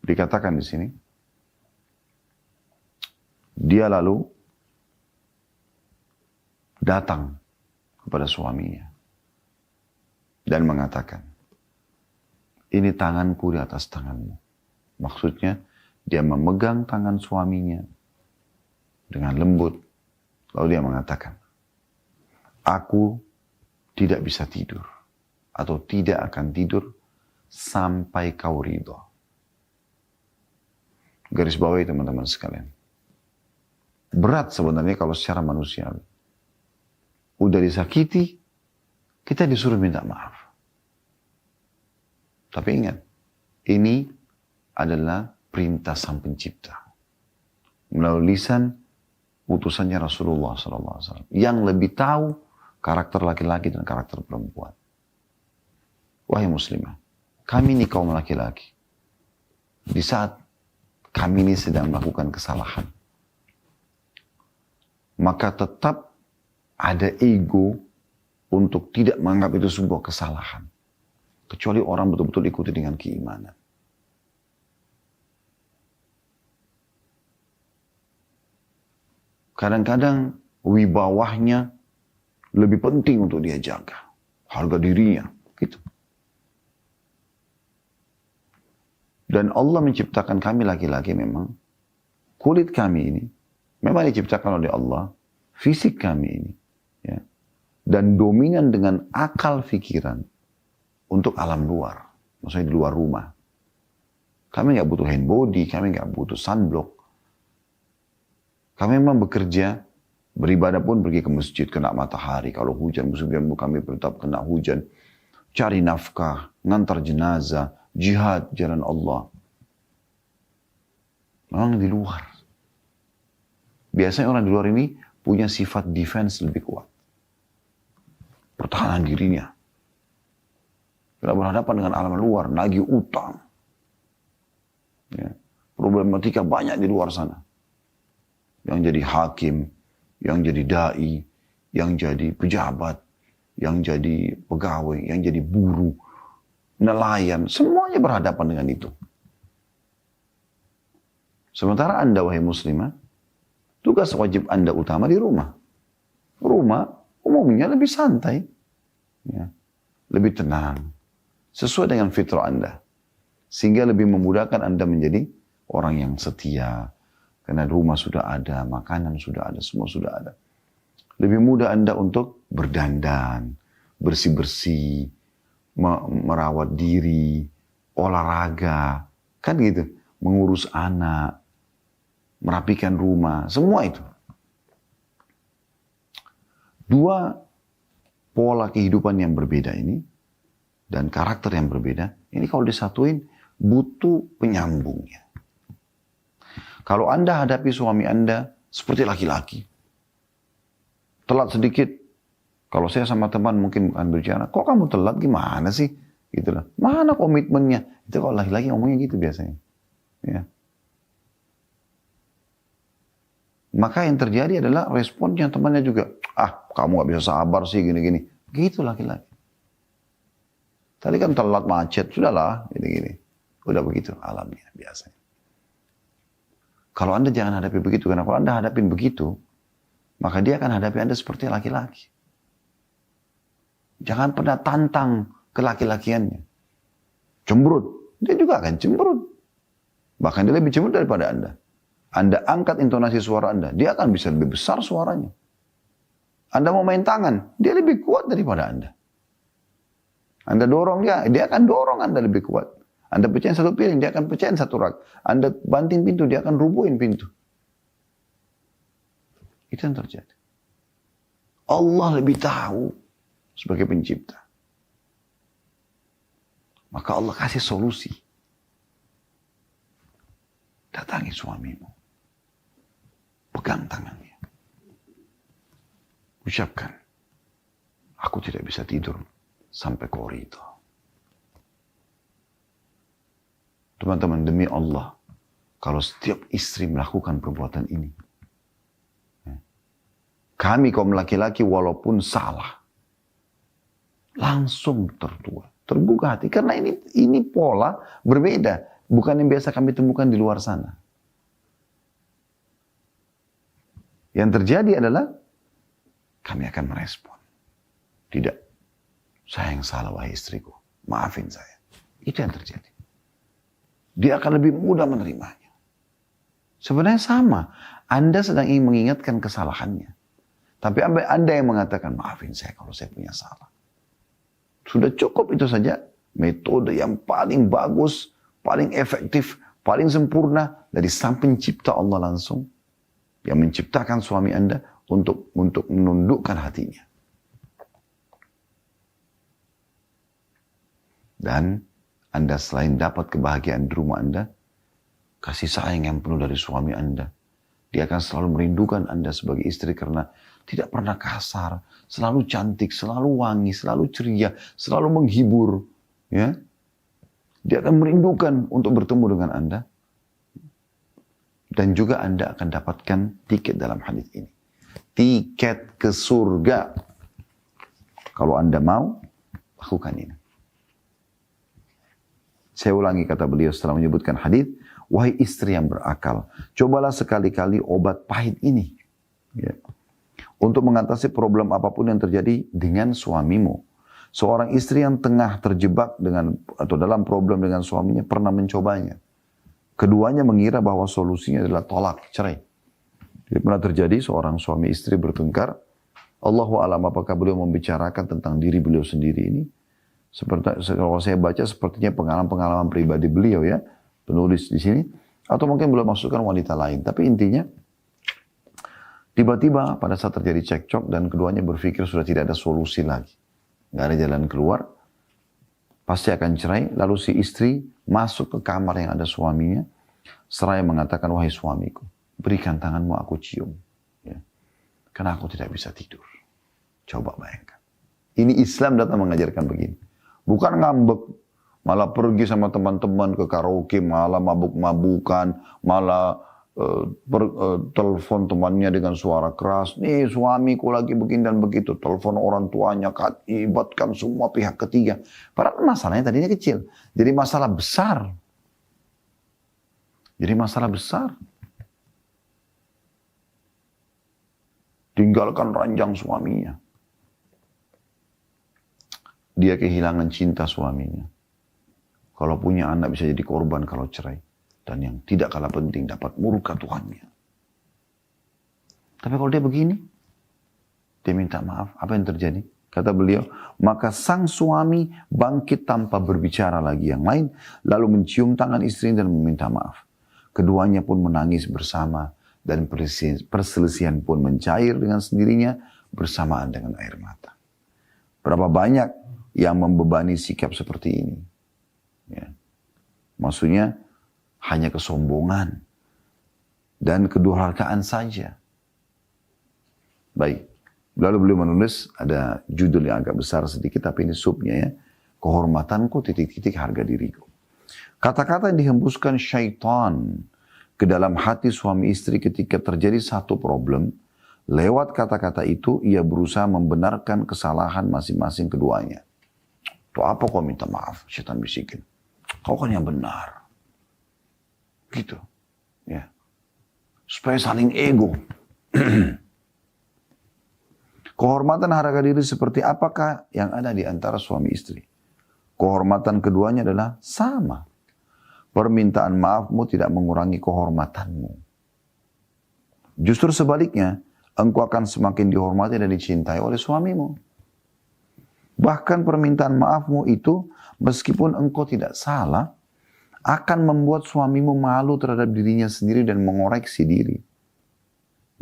dikatakan di sini, dia lalu datang kepada suaminya dan mengatakan, ini tanganku di atas tanganmu. Maksudnya, dia memegang tangan suaminya dengan lembut. Lalu dia mengatakan, aku tidak bisa tidur atau tidak akan tidur sampai kau ridho. Garis bawahi teman-teman sekalian. Berat sebenarnya kalau secara manusiawi. Udah disakiti, kita disuruh minta maaf. Tapi ingat, ini adalah perintah Sang Pencipta. Melalui lisan utusannya Rasulullah SAW. Yang lebih tahu karakter laki-laki dan karakter perempuan. Wahai muslimah, kami ini kaum laki-laki. Di saat kami ini sedang melakukan kesalahan, maka tetap ada ego untuk tidak menganggap itu sebuah kesalahan. Kecuali orang betul-betul ikuti dengan keimanan. Kadang-kadang wibawahnya lebih penting untuk dia jaga. Harga dirinya, gitu. Dan Allah menciptakan kami laki-laki memang, kulit kami ini, memang diciptakan oleh Allah, fisik kami ini, ya, dan dominan dengan akal pikiran untuk alam luar, maksudnya di luar rumah. Kami nggak butuh hand body, kami nggak butuh sunblock. Kami memang bekerja, beribadah pun pergi ke masjid, kena matahari. Kalau hujan, musim kami tetap kena hujan. Cari nafkah, ngantar jenazah, jihad jalan Allah. Memang di luar. Biasanya orang di luar ini punya sifat defense lebih kuat. Pertahanan dirinya. Tidak berhadapan dengan alam luar, nagih utang. Ya. Problematika banyak di luar sana. Yang jadi hakim, yang jadi dai, yang jadi pejabat, yang jadi pegawai, yang jadi buruh, nelayan, semuanya berhadapan dengan itu. Sementara Anda, wahai muslimah, tugas wajib Anda utama di rumah. Rumah umumnya lebih santai, ya, lebih tenang, sesuai dengan fitrah Anda. Sehingga lebih memudahkan Anda menjadi orang yang setia. Karena rumah sudah ada, makanan sudah ada, semua sudah ada. Lebih mudah Anda untuk berdandan, bersih-bersih, merawat diri, olahraga, kan gitu. Mengurus anak, merapikan rumah, semua itu. 2 pola kehidupan yang berbeda ini, dan karakter yang berbeda, ini kalau disatuin butuh penyambungnya. Kalau Anda hadapi suami Anda seperti laki-laki, telat sedikit, kalau saya sama teman mungkin bukan berbicara, kok kamu telat gimana sih? Gitu loh. Mana komitmennya? Itu kalau laki-laki ngomongnya gitu biasanya. Ya. Maka yang terjadi adalah responnya temannya juga. Ah, kamu gak bisa sabar sih gini-gini. Gitu laki-laki. Tadi kan telat macet, sudahlah gini-gini. Udah begitu alamnya biasanya. Kalau Anda jangan hadapi begitu, karena kalau Anda hadapin begitu, maka dia akan hadapi Anda seperti laki-laki. Jangan pernah tantang kelaki-lakiannya. Cemberut, dia juga akan cemberut. Bahkan dia lebih cemberut daripada Anda. Anda angkat intonasi suara Anda, dia akan bisa lebih besar suaranya. Anda mau main tangan, dia lebih kuat daripada Anda. Anda dorong dia akan dorong Anda lebih kuat. Anda pecahin satu piring, dia akan pecahin satu rak. Anda banting pintu, dia akan rubuhin pintu. Itu yang terjadi. Allah lebih tahu sebagai pencipta. Maka Allah kasih solusi. Datangi suamimu. Pegang tangannya. Ucapkan, aku tidak bisa tidur sampai kau ridha. Teman-teman, demi Allah, kalau setiap istri melakukan perbuatan ini, kami kaum laki-laki walaupun salah, langsung terbuka hati. Karena ini pola berbeda, bukan yang biasa kami temukan di luar sana. Yang terjadi adalah kami akan merespon. Tidak, saya yang salah wahai istriku, maafin saya. Itu yang terjadi. Dia akan lebih mudah menerimanya. Sebenarnya sama, Anda sedang ingin mengingatkan kesalahannya. Tapi Anda yang mengatakan, maafin saya kalau saya punya salah. Sudah cukup itu saja. Metode yang paling bagus, paling efektif, paling sempurna dari sang pencipta Allah langsung. Yang menciptakan suami Anda untuk menundukkan hatinya. Dan Anda selain dapat kebahagiaan di rumah Anda, kasih sayang yang penuh dari suami Anda. Dia akan selalu merindukan Anda sebagai istri karena tidak pernah kasar, selalu cantik, selalu wangi, selalu ceria, selalu menghibur. Ya, dia akan merindukan untuk bertemu dengan Anda. Dan juga Anda akan dapatkan tiket dalam hadis ini. Tiket ke surga. Kalau Anda mau, lakukan ini. Saya ulangi kata beliau setelah menyebutkan hadis, wahai istri yang berakal, cobalah sekali-kali obat pahit ini. Ya. Untuk mengatasi problem apapun yang terjadi dengan suamimu. Seorang istri yang tengah terjebak atau dalam problem dengan suaminya pernah mencobanya. Keduanya mengira bahwa solusinya adalah tolak, cerai. Jadi pernah terjadi seorang suami istri bertengkar. Allahu a'lam apakah beliau membicarakan tentang diri beliau sendiri ini. Seperti kalau saya baca sepertinya pengalaman-pengalaman pribadi beliau ya, penulis di sini. Atau mungkin beliau masukkan wanita lain. Tapi intinya, tiba-tiba pada saat terjadi cekcok dan keduanya berpikir sudah tidak ada solusi lagi. Nggak ada jalan keluar. Pasti akan cerai. Lalu si istri masuk ke kamar yang ada suaminya. Seraya mengatakan, wahai suamiku, berikan tanganmu aku cium. Ya. Karena aku tidak bisa tidur. Coba bayangkan. Ini Islam datang mengajarkan begini. Bukan ngambek. Malah pergi sama teman-teman ke karaoke. Malah mabuk-mabukan. Malah telepon temannya dengan suara keras. Nih suamiku lagi begini dan begitu. Telepon orang tuanya. Ibatkan semua pihak ketiga. Padahal masalahnya tadinya kecil. Jadi masalah besar. Jadi masalah besar. Tinggalkan ranjang suaminya. Dia kehilangan cinta suaminya. Kalau punya anak bisa jadi korban kalau cerai. Dan yang tidak kalah penting dapat murka Tuhannya. Tapi kalau dia begini, dia minta maaf. Apa yang terjadi? Kata beliau, maka sang suami bangkit tanpa berbicara lagi yang lain. Lalu mencium tangan istrinya dan meminta maaf. Keduanya pun menangis bersama. Dan perselisihan pun mencair dengan sendirinya bersamaan dengan air mata. Berapa banyak yang membebani sikap seperti ini. Ya. Maksudnya hanya kesombongan dan kedurhakaan saja. Baik. Lalu beliau menulis, ada judul yang agak besar sedikit, tapi ini subnya ya. kehormatanku, titik-titik harga diriku. Kata-kata yang dihembuskan syaitan ke dalam hati suami istri ketika terjadi satu problem, lewat kata-kata itu ia berusaha membenarkan kesalahan masing-masing keduanya. Tuh apa kau minta maaf? Syaitan bisikin. Kau kan yang benar. Gitu. Ya. Supaya saling ego. Kehormatan harga diri seperti apakah yang ada di antara suami istri? Kehormatan keduanya adalah sama. Permintaan maafmu tidak mengurangi kehormatanmu. Justru sebaliknya, engkau akan semakin dihormati dan dicintai oleh suamimu. Bahkan permintaan maafmu itu, meskipun engkau tidak salah, akan membuat suamimu malu terhadap dirinya sendiri dan mengoreksi diri.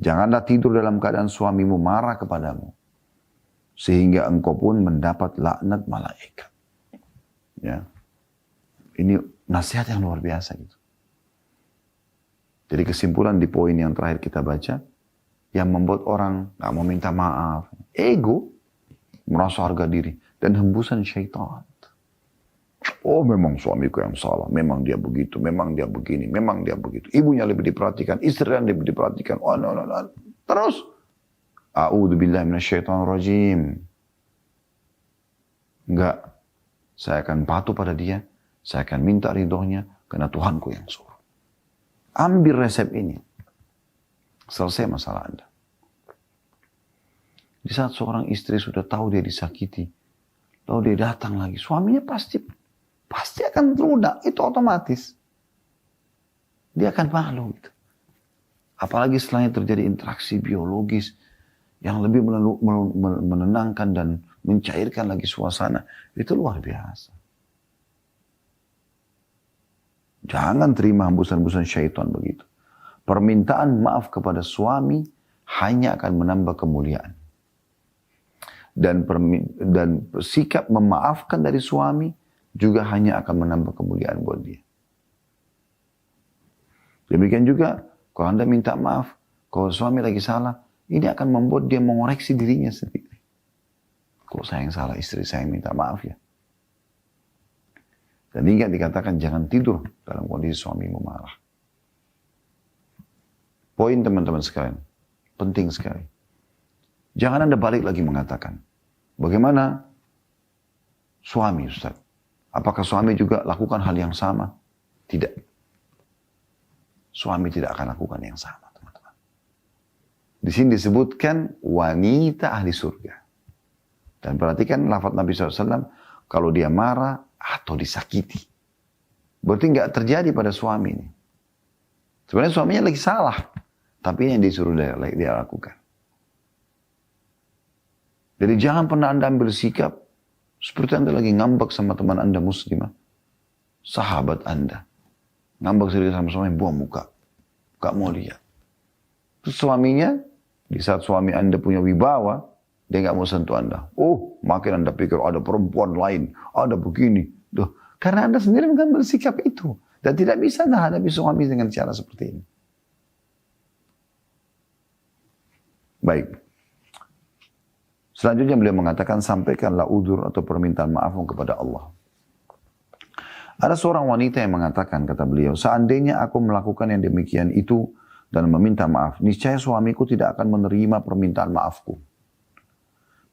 Janganlah tidur dalam keadaan suamimu marah kepadamu, sehingga engkau pun mendapat laknat malaikat. Ya. Ini nasihat yang luar biasa gitu. Jadi kesimpulan di poin yang terakhir kita baca, yang membuat orang gak mau minta maaf, ego, merasa harga diri, dan hembusan syaitan. Oh memang suamiku yang salah, memang dia begitu, memang dia begini, memang dia begitu. Ibunya lebih diperhatikan, istri yang lebih diperhatikan. Oh no. Terus, a'udzubillahi minasyaitonirrajim. Enggak, saya akan patuh pada dia, saya akan minta ridhonya, karena Tuhanku yang suruh. Ambil resep ini. Selesai masalah Anda. Di saat seorang istri sudah tahu dia disakiti, lalu dia datang lagi, suaminya pasti akan lunak, itu otomatis. Dia akan malu. Gitu. Apalagi setelahnya terjadi interaksi biologis yang lebih menenangkan dan mencairkan lagi suasana. Itu luar biasa. Jangan terima hembusan-hembusan syaitan begitu. Permintaan maaf kepada suami hanya akan menambah kemuliaan. Dan sikap memaafkan dari suami juga hanya akan menambah kemuliaan buat dia. Demikian juga, kalau Anda minta maaf, kalau suami lagi salah, ini akan membuat dia mengoreksi dirinya sendiri. Kalau saya yang salah, istri saya yang minta maaf ya. Dan ingat dikatakan jangan tidur dalam kondisi suamimu marah. Poin teman-teman sekalian, penting sekali. Jangan Anda balik lagi mengatakan, bagaimana suami Ustaz? Apakah suami juga lakukan hal yang sama? Tidak. Suami tidak akan lakukan yang sama, teman-teman. Di sini disebutkan wanita ahli surga. Dan perhatikan lafaz Nabi SAW, kalau dia marah atau disakiti. Berarti nggak terjadi pada suami ini. Sebenarnya suaminya lagi salah. Tapi ini yang disuruh dia lakukan. Jadi jangan pernah Anda ambil sikap seperti Anda lagi ngambek sama teman Anda muslimah. Sahabat Anda. Ngambek sedikit sama suami, buang muka. Gak mau lihat. Terus suaminya, di saat suami Anda punya wibawa, dia gak mau sentuh Anda. Oh, makin Anda pikir ada perempuan lain, ada begini. Duh, karena Anda sendiri mengambil sikap itu. Dan tidak bisa Anda hadapi suami dengan cara seperti ini. Baik. Selanjutnya beliau mengatakan, sampaikanlah udzur atau permintaan maafmu kepada Allah. Ada seorang wanita yang mengatakan, kata beliau, seandainya aku melakukan yang demikian itu dan meminta maaf, niscaya suamiku tidak akan menerima permintaan maafku.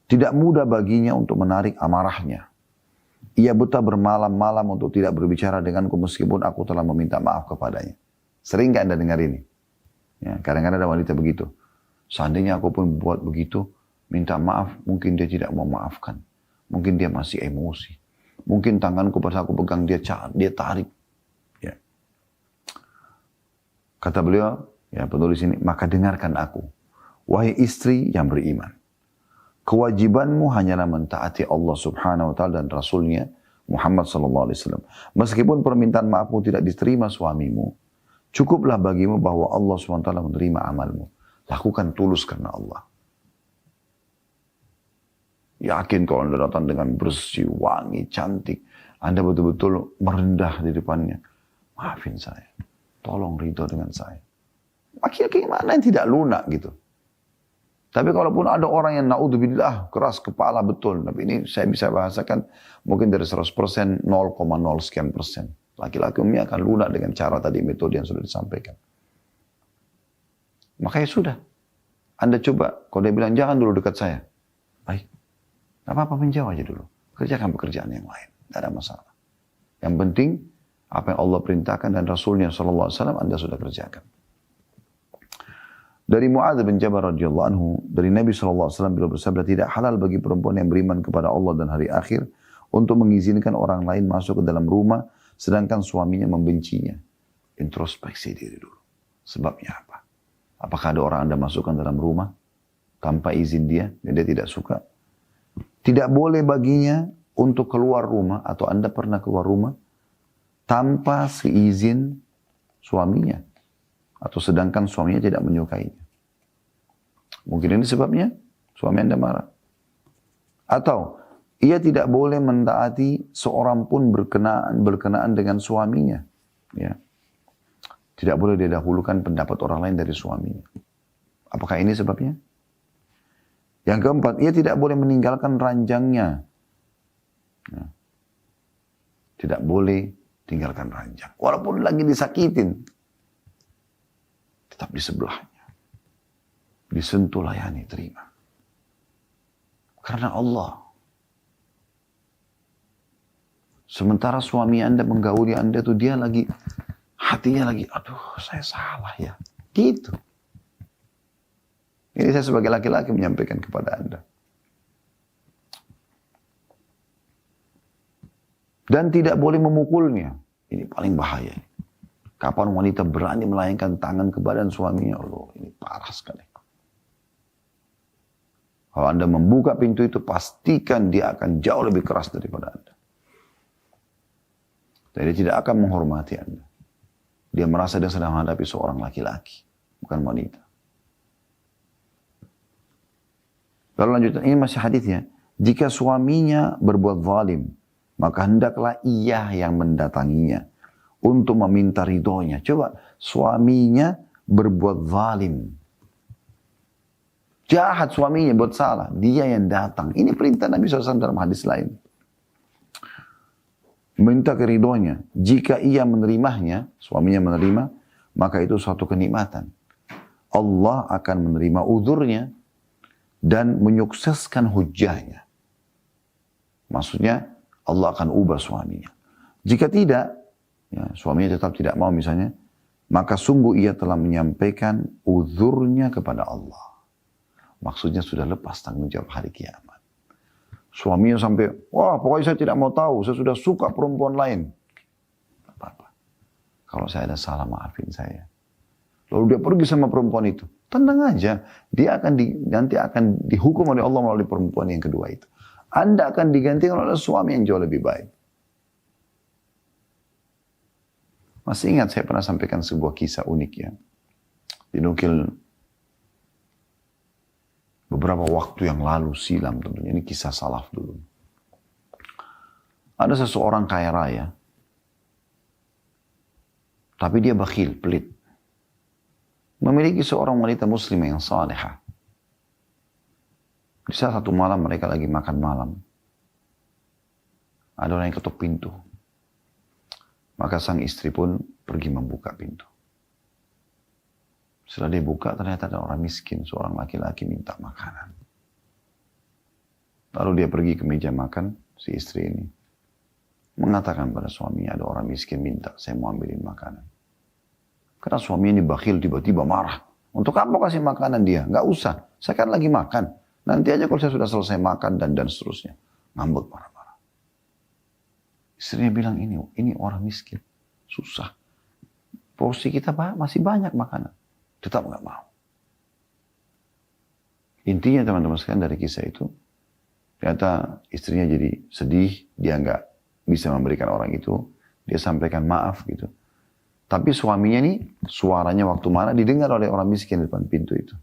Tidak mudah baginya untuk menarik amarahnya. Ia buta bermalam-malam untuk tidak berbicara denganku meskipun aku telah meminta maaf kepadanya. Sering gak Anda dengar ini? Ya, kadang-kadang ada wanita begitu. Seandainya aku pun buat begitu, minta maaf, mungkin dia tidak mau maafkan. Mungkin dia masih emosi. Mungkin tanganku pas aku pegang dia tarik. Ya. Kata beliau, ya penulis ini, maka dengarkan aku. Wahai istri yang beriman. Kewajibanmu hanyalah mentaati Allah subhanahu wa ta'ala dan Rasulnya Muhammad sallallahu alaihi wasallam. Meskipun permintaan maafmu tidak diterima suamimu, cukuplah bagimu bahwa Allah subhanahu wa ta'ala menerima amalmu. Lakukan tulus karena Allah. Yakin kalau Anda datang dengan bersih, wangi, cantik. Anda betul-betul merendah di depannya. Maafin saya. Tolong ridho dengan saya. Akhirnya gimana yang tidak lunak gitu. Tapi kalaupun ada orang yang naudzubillah keras kepala betul, tapi ini saya bisa bahasakan mungkin dari 100% 0,0 sekian persen. Laki-laki umumnya akan lunak dengan cara tadi metode yang sudah disampaikan. Makanya sudah. Anda coba, kalau dia bilang jangan dulu dekat saya. Baik. Tidak apa-apa menjauh aja dulu. Kerjakan pekerjaan yang lain. Tidak ada masalah. Yang penting apa yang Allah perintahkan dan Rasulnya SAW Anda sudah kerjakan. Dari Mu'adz bin Jabal radhiyallahu anhu, dari Nabi SAW beliau bersabda, tidak halal bagi perempuan yang beriman kepada Allah dan hari akhir untuk mengizinkan orang lain masuk ke dalam rumah sedangkan suaminya membencinya. Introspeksi diri dulu. Sebabnya apa? Apakah ada orang Anda masukkan dalam rumah tanpa izin dia dan dia tidak suka? Tidak boleh baginya untuk keluar rumah atau Anda pernah keluar rumah tanpa seizin suaminya. Atau sedangkan suaminya tidak menyukainya. Mungkin ini sebabnya suami Anda marah. Atau ia tidak boleh mentaati seorang pun berkenaan dengan suaminya. Ya. Tidak boleh didahulukan pendapat orang lain dari suaminya. Apakah ini sebabnya? Yang keempat, ia tidak boleh meninggalkan ranjangnya. Ya. Tidak boleh tinggalkan ranjang. Walaupun lagi disakitin. Tetap di sebelahnya. Disentuh, layani, terima. Karena Allah. Sementara suami Anda menggauli Anda itu dia lagi, hatinya lagi, aduh saya salah ya. Gitu. Ini saya sebagai laki-laki menyampaikan kepada Anda. Dan tidak boleh memukulnya. Ini paling bahaya. Kapan wanita berani melayangkan tangan ke badan suaminya, Allah, ini parah sekali. Kalau Anda membuka pintu itu, pastikan dia akan jauh lebih keras daripada Anda. Dan dia tidak akan menghormati Anda. Dia merasa dia sedang menghadapi seorang laki-laki, bukan wanita. Lalu lanjutkan, ini masih hadisnya. Jika suaminya berbuat zalim, maka hendaklah ia yang mendatanginya untuk meminta ridhonya. Coba, suaminya berbuat zalim. Jahat suaminya buat salah. Dia yang datang. Ini perintah Nabi SAW dalam hadis lain. Minta keridhonya. Jika ia menerimanya, suaminya menerima, maka itu suatu kenikmatan. Allah akan menerima uzurnya dan menyukseskan hujahnya. Maksudnya, Allah akan ubah suaminya. Jika tidak, ya, suaminya tetap tidak mau misalnya, maka sungguh ia telah menyampaikan uzurnya kepada Allah. Maksudnya sudah lepas tanggung jawab hari kiamat. Suaminya sampai, wah pokoknya saya tidak mau tahu, saya sudah suka perempuan lain. Apa-apa. Kalau saya ada salah, maafin saya. Lalu dia pergi sama perempuan itu. Tenang aja, dia nanti akan dihukum oleh Allah melalui perempuan yang kedua itu. Anda akan digantikan oleh suami yang jauh lebih baik. Masih ingat saya pernah sampaikan sebuah kisah unik ya. Dinukil beberapa waktu yang lalu silam tentunya. Ini kisah salaf dulu. Ada seseorang kaya raya. Tapi dia bakhil, pelit. Memiliki seorang wanita muslimah yang salihah. Di saat satu malam mereka lagi makan malam. Ada orang yang ketuk pintu. Maka sang istri pun pergi membuka pintu. Setelah dia buka, ternyata ada orang miskin, seorang laki-laki minta makanan. Lalu dia pergi ke meja makan, si istri ini. Mengatakan pada suaminya, ada orang miskin minta, saya mau ambilin makanan. Karena suaminya ini bakhil, tiba-tiba marah. Untuk apa kasih makanan dia? Nggak usah, saya kan lagi makan. Nanti aja kalau saya sudah selesai makan dan seterusnya. Ngambek marah-marah. Istrinya bilang, ini orang miskin, susah. Porsi kita masih banyak makanan. Tetap nggak mau. Intinya teman-teman sekalian dari kisah itu, ternyata istrinya jadi sedih, dia nggak bisa memberikan orang itu, dia sampaikan maaf gitu. Tapi suaminya nih, suaranya waktu marah didengar oleh orang miskin di depan pintu itu.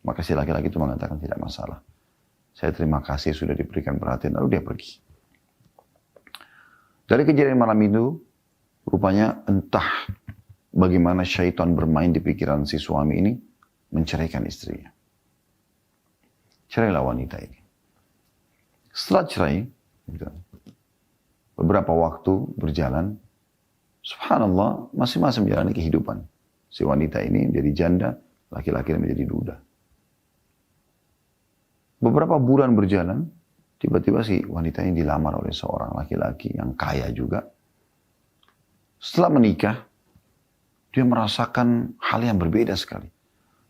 Maka si laki-laki itu mengatakan tidak masalah. Saya terima kasih sudah diberikan perhatian, lalu dia pergi. Dari kejadian malam itu, rupanya entah bagaimana syaitan bermain di pikiran si suami ini, menceraikan istrinya. Cerailah wanita ini. Setelah cerai, gitu, beberapa waktu berjalan, subhanallah, masing-masing menjalani kehidupan. Si wanita ini menjadi janda, laki-laki menjadi duda. Beberapa bulan berjalan, tiba-tiba si wanita ini dilamar oleh seorang laki-laki yang kaya juga. Setelah menikah, dia merasakan hal yang berbeda sekali.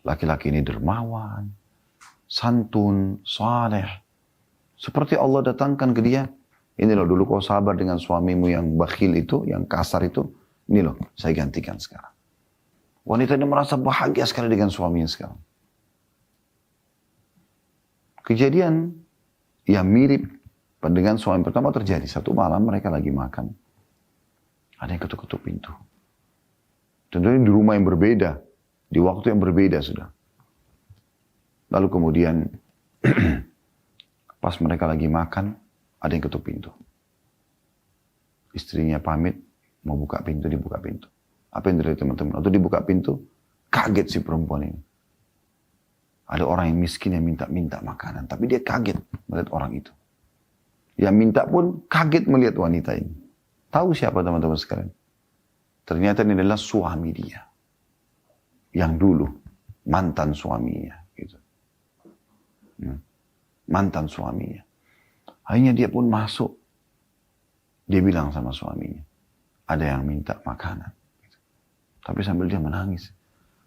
Laki-laki ini dermawan, santun, saleh. Seperti Allah datangkan ke dia, ini loh dulu kau sabar dengan suamimu yang bakhil itu, yang kasar itu, ini loh saya gantikan sekarang. Wanita ini merasa bahagia sekali dengan suaminya sekarang. Kejadian yang mirip dengan suami pertama terjadi. Satu malam mereka lagi makan. Ada yang ketuk-ketuk pintu. Tentunya di rumah yang berbeda. Di waktu yang berbeda sudah. Lalu kemudian pas mereka lagi makan, ada yang ketuk pintu. Istrinya pamit, mau buka pintu, dibuka pintu. Apa yang terjadi teman-teman? Waktu dibuka pintu, kaget si perempuan ini. Ada orang yang miskin yang minta makanan. Tapi dia kaget melihat orang itu. Yang minta pun kaget melihat wanita ini. Tahu siapa teman-teman sekalian? Ternyata ini adalah suami dia. Yang dulu mantan suaminya. Gitu. Mantan suaminya. Akhirnya dia pun masuk. Dia bilang sama suaminya. Ada yang minta makanan. Gitu. Tapi sambil dia menangis.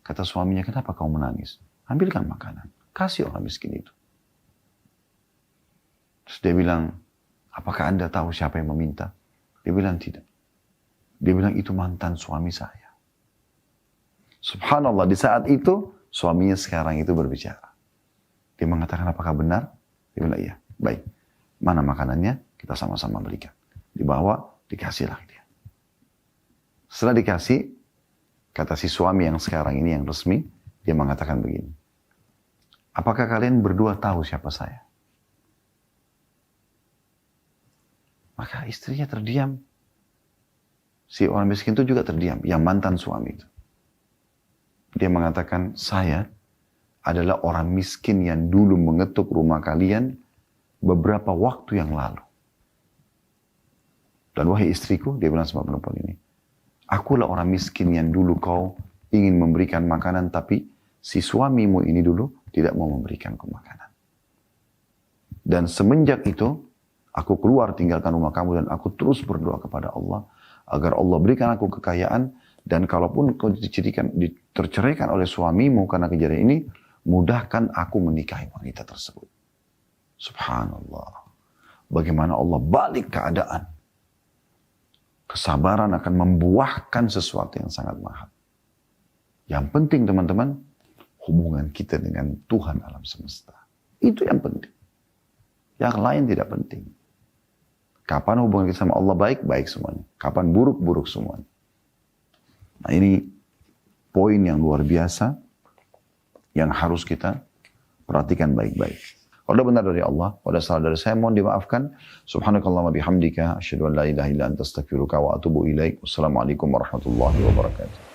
Kata suaminya, kenapa kau menangis? Ambilkan makanan. Kasih orang miskin itu. Terus dia bilang, apakah Anda tahu siapa yang meminta? Dia bilang tidak. Dia bilang itu mantan suami saya. Subhanallah, di saat itu suaminya sekarang itu berbicara. Dia mengatakan apakah benar? Dia bilang iya. Baik. Mana makanannya? Kita sama-sama berikan. Dibawa, dikasihlah dia. Setelah dikasih, kata si suami yang sekarang ini yang resmi, dia mengatakan begini. Apakah kalian berdua tahu siapa saya? Maka istrinya terdiam. Si orang miskin itu juga terdiam. Yang mantan suami itu. Dia mengatakan, saya adalah orang miskin yang dulu mengetuk rumah kalian beberapa waktu yang lalu. Dan wahai istriku, dia bilang sama perempuan ini. Akulah orang miskin yang dulu kau ingin memberikan makanan, tapi si suamimu ini dulu tidak mau memberikanku makanan. Dan semenjak itu, aku keluar tinggalkan rumah kamu dan aku terus berdoa kepada Allah agar Allah berikan aku kekayaan dan kalaupun kau terceraikan oleh suamimu karena kejadian ini, mudahkan aku menikahi wanita tersebut. Subhanallah. Bagaimana Allah balik keadaan. Kesabaran akan membuahkan sesuatu yang sangat mahal. Yang penting teman-teman, hubungan kita dengan Tuhan alam semesta. Itu yang penting. Yang lain tidak penting. Kapan hubungan kita sama Allah baik, baik semuanya. Kapan buruk, buruk semuanya. Nah ini poin yang luar biasa yang harus kita perhatikan baik-baik. Kalau benar dari Allah, kalau salah dari saya, mohon dimaafkan. Subhanakallahumma bihamdika, asyhadu an la ilaha illa anta astaghfiruka wa atubu ilaik. Wassalamualaikum warahmatullahi wabarakatuh.